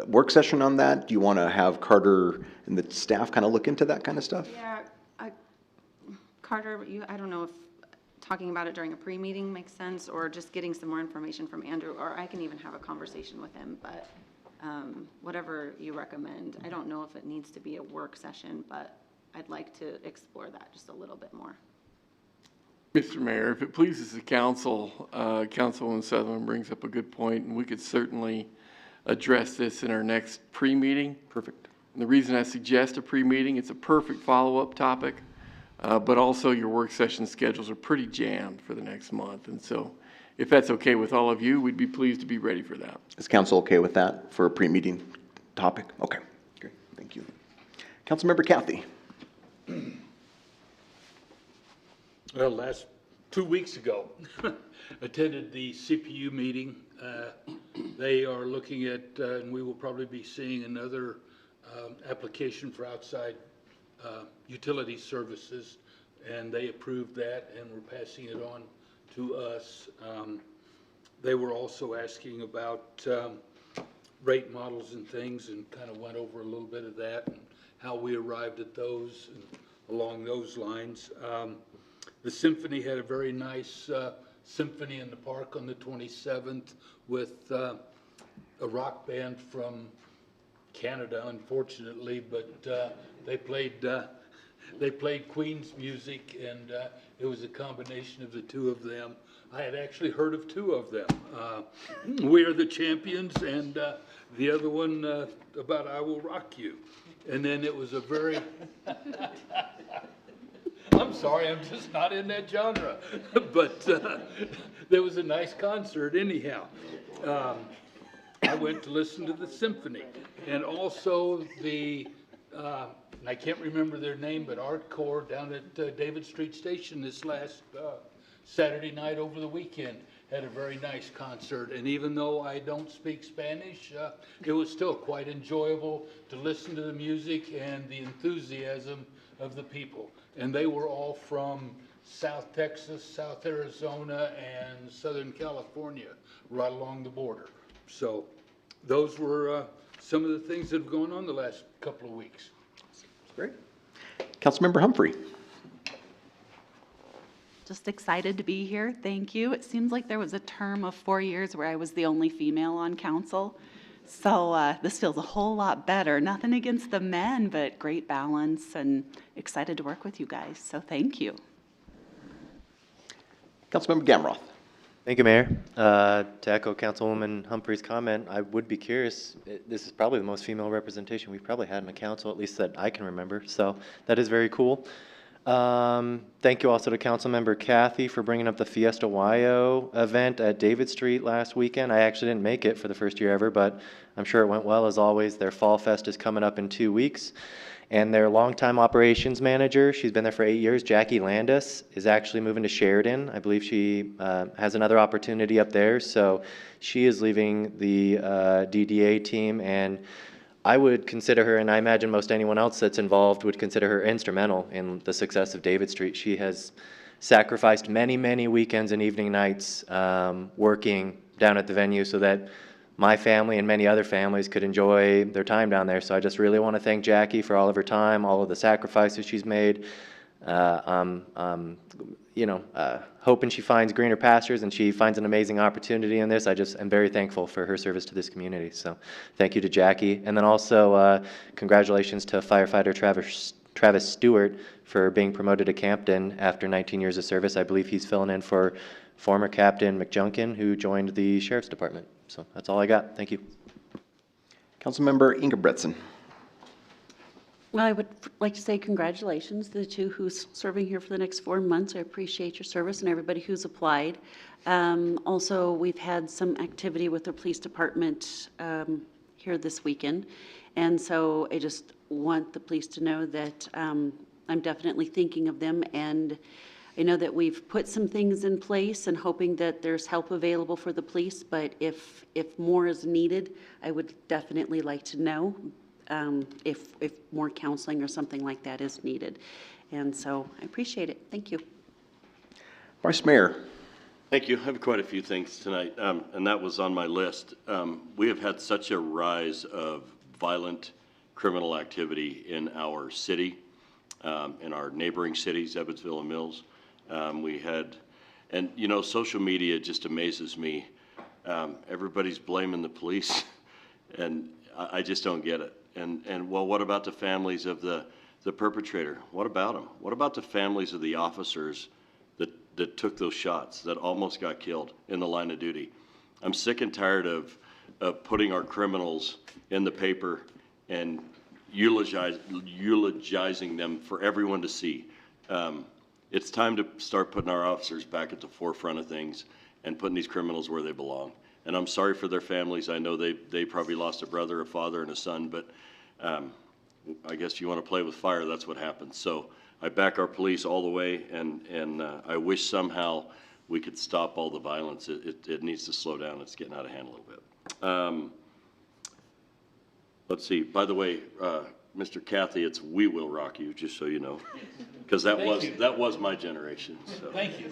work session on that? Do you want to have Carter and the staff kind of look into that kind of stuff? Yeah, Carter, I don't know if talking about it during a pre-meeting makes sense, or just getting some more information from Andrew, or I can even have a conversation with him, but whatever you recommend. I don't know if it needs to be a work session, but I'd like to explore that just a little bit more. Mr. Mayor, if it pleases the council, Councilwoman Sutherland brings up a good point, and we could certainly address this in our next pre-meeting. Perfect. And the reason I suggest a pre-meeting, it's a perfect follow-up topic, but also your work session schedules are pretty jammed for the next month. And so if that's okay with all of you, we'd be pleased to be ready for that. Is council okay with that for a pre-meeting topic? Okay, great, thank you. Councilmember Kathy. Well, last 2 weeks ago, attended the CPU meeting. They are looking at, and we will probably be seeing another application for outside utility services, and they approved that, and we're passing it on to us. They were also asking about rate models and things, and kind of went over a little bit of that and how we arrived at those and along those lines. The symphony had a very nice symphony in the park on the 27th with a rock band from Canada, unfortunately, but they played Queen's music, and it was a combination of the 2 of them. I had actually heard of 2 of them. We Are the Champions, and the other one about I Will Rock You. And then it was a very... I'm sorry, I'm just not in that genre. But there was a nice concert anyhow. I went to listen to the symphony, and also the, and I can't remember their name, but Art Corps down at David Street Station this last Saturday night over the weekend had a very nice concert. And even though I don't speak Spanish, it was still quite enjoyable to listen to the music and the enthusiasm of the people. And they were all from South Texas, South Arizona, and Southern California, right along the border. So those were some of the things that have gone on the last couple of weeks. Great. Councilmember Humphrey. Just excited to be here. Thank you. It seems like there was a term of 4 years where I was the only female on council. So this feels a whole lot better. Nothing against the men, but great balance, and excited to work with you guys. So thank you. Councilmember Gamroth. Thank you, Mayor. To echo Councilwoman Humphrey's comment, I would be curious. This is probably the most female representation we've probably had in the council, at least that I can remember. So that is very cool. Thank you also to Councilmember Kathy for bringing up the Fiesta Wyo event at David Street last weekend. I actually didn't make it for the first year ever, but I'm sure it went well as always. Their Fall Fest is coming up in 2 weeks. And their longtime operations manager, she's been there for 8 years, Jackie Landis, is actually moving to Sheridan. I believe she has another opportunity up there. So she is leaving the DDA team, and I would consider her, and I imagine most anyone else that's involved would consider her instrumental in the success of David Street. She has sacrificed many, many weekends and evening nights working down at the venue so that my family and many other families could enjoy their time down there. So I just really want to thank Jackie for all of her time, all of the sacrifices she's made. Hoping she finds greener pastures and she finds an amazing opportunity in this. I just am very thankful for her service to this community. So thank you to Jackie. And then also congratulations to firefighter Travis Stewart for being promoted to captain after 19 years of service. I believe he's filling in for former Captain McJunkin, who joined the Sheriff's Department. So that's all I got. Thank you. Councilmember Ingebretson. Well, I would like to say congratulations to the two who's serving here for the next 4 months. I appreciate your service and everybody who's applied. Also, we've had some activity with the police department here this weekend. And so I just want the police to know that I'm definitely thinking of them, and I know that we've put some things in place and hoping that there's help available for the police, but if more is needed, I would definitely like to know if more counseling or something like that is needed. And so I appreciate it. Thank you. Vice Mayor. Thank you. I have quite a few things tonight, and that was on my list. We have had such a rise of violent criminal activity in our city, in our neighboring cities, Evansville and Mills. Social media just amazes me. Everybody's blaming the police, and I just don't get it. And well, what about the families of the perpetrator? What about them? What about the families of the officers that took those shots, that almost got killed in the line of duty? I'm sick and tired of putting our criminals in the paper and eulogizing them for everyone to see. It's time to start putting our officers back at the forefront of things and putting these criminals where they belong. And I'm sorry for their families. I know they probably lost a brother, a father, and a son, but I guess you want to play with fire, that's what happens. So I back our police all the way, and I wish somehow we could stop all the violence. It needs to slow down. It's getting out of hand a little bit. Let's see. By the way, Mr. Kathy, it's We Will Rock You, just so you know, because that was my generation. So. Thank you.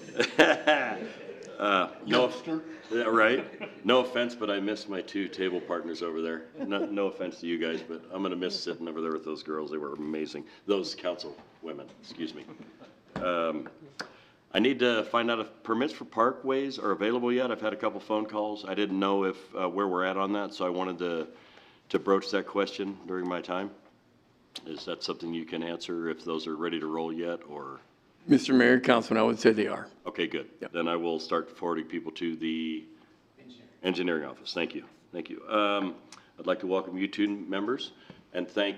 Right? No offense, but I miss my two table partners over there. No offense to you guys, but I'm gonna miss sitting over there with those girls. They were amazing. Those council women, excuse me. I need to find out if permits for parkways are available yet. I've had a couple phone calls. I didn't know if where we're at on that, so I wanted to broach that question during my time. Is that something you can answer, if those are ready to roll yet, or? Mr. Mayor, Councilman, I would say they are. Okay, good. Yep. Then I will start forwarding people to the engineering office. Thank you. Thank you. I'd like to welcome you two members and thank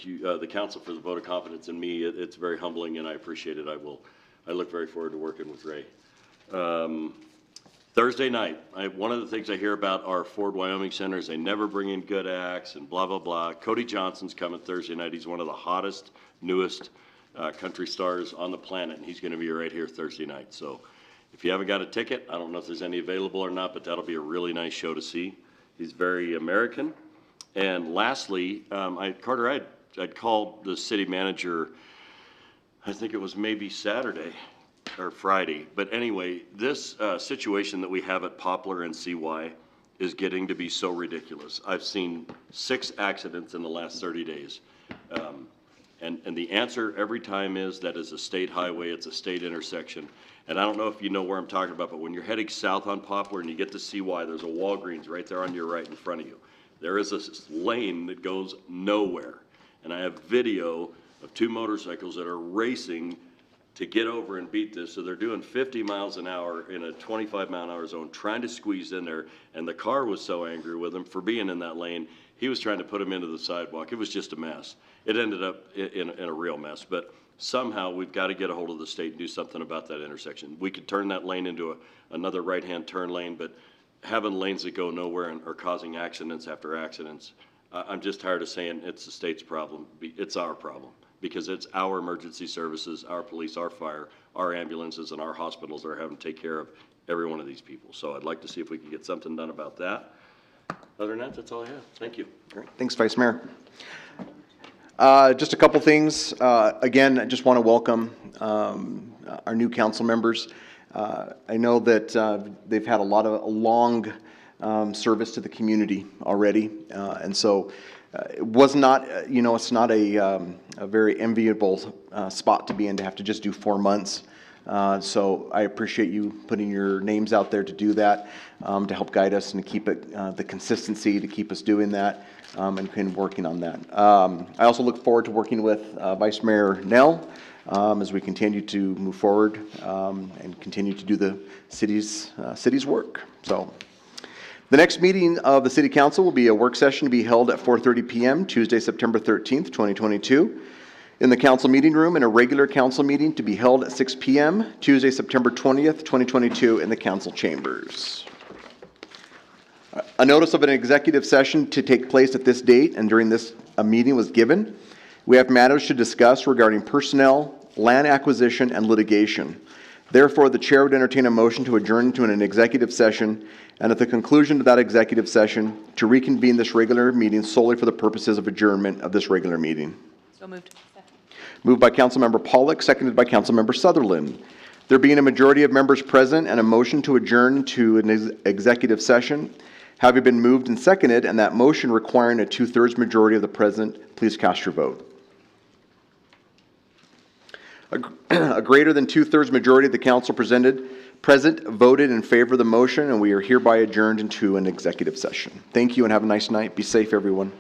you, the council, for the vote of confidence in me. It's very humbling, and I appreciate it. I look very forward to working with Ray. Thursday night, one of the things I hear about our Ford Wyoming centers, they never bring in good acts and blah, blah, blah. Cody Johnson's coming Thursday night. He's one of the hottest, newest country stars on the planet, and he's going to be right here Thursday night. So if you haven't got a ticket, I don't know if there's any available or not, but that'll be a really nice show to see. He's very American. And lastly, Carter, I'd called the city manager, I think it was maybe Saturday or Friday. But anyway, this situation that we have at Poplar and CY is getting to be so ridiculous. I've seen 6 accidents in the last 30 days. And the answer every time is that is a state highway, it's a state intersection. And I don't know if you know where I'm talking about, but when you're heading south on Poplar and you get to CY, there's a Walgreens right there on your right in front of you. There is a lane that goes nowhere. And I have video of 2 motorcycles that are racing to get over and beat this. So they're doing 50 miles an hour in a 25-mile-an-hour zone, trying to squeeze in there. And the car was so angry with him for being in that lane, he was trying to put him into the sidewalk. It was just a mess. It ended up in a real mess. But somehow we've got to get a hold of the state and do something about that intersection. We could turn that lane into another right-hand turn lane, but having lanes that go nowhere and are causing accidents after accidents, I'm just tired of saying it's the state's problem. It's our problem, because it's our emergency services, our police, our fire, our ambulances, and our hospitals that are having to take care of every one of these people. So I'd like to see if we can get something done about that. Other than that, that's all I have. Thank you. Great. Thanks, Vice Mayor. Just a couple things. Again, I just want to welcome our new council members. I know that they've had a long service to the community already, and so it was not, it's not a very enviable spot to be in, to have to just do 4 months. So I appreciate you putting your names out there to do that, to help guide us and to keep it the consistency, to keep us doing that, and working on that. I also look forward to working with Vice Mayor Nell as we continue to move forward and continue to do the city's work. So the next meeting of the City Council will be a work session to be held at 4:30 p.m. Tuesday, September 13th, 2022. In the council meeting room, and a regular council meeting to be held at 6 p.m. Tuesday, September 20th, 2022 in the council chambers. A notice of an executive session to take place at this date and during this meeting was given. We have matters to discuss regarding personnel, land acquisition, and litigation. Therefore, the chair would entertain a motion to adjourn to an executive session, and at the conclusion of that executive session, to reconvene this regular meeting solely for the purposes of adjournment of this regular meeting. So moved. Moved by Councilmember Pollock, seconded by Councilmember Sutherland. There being a majority of members present and a motion to adjourn to an executive session, having been moved and seconded, and that motion requiring a 2/3 majority of the present, please cast your vote. A greater than 2/3 majority of the council present voted in favor of the motion, and we are hereby adjourned into an executive session. Thank you and have a nice night. Be safe, everyone.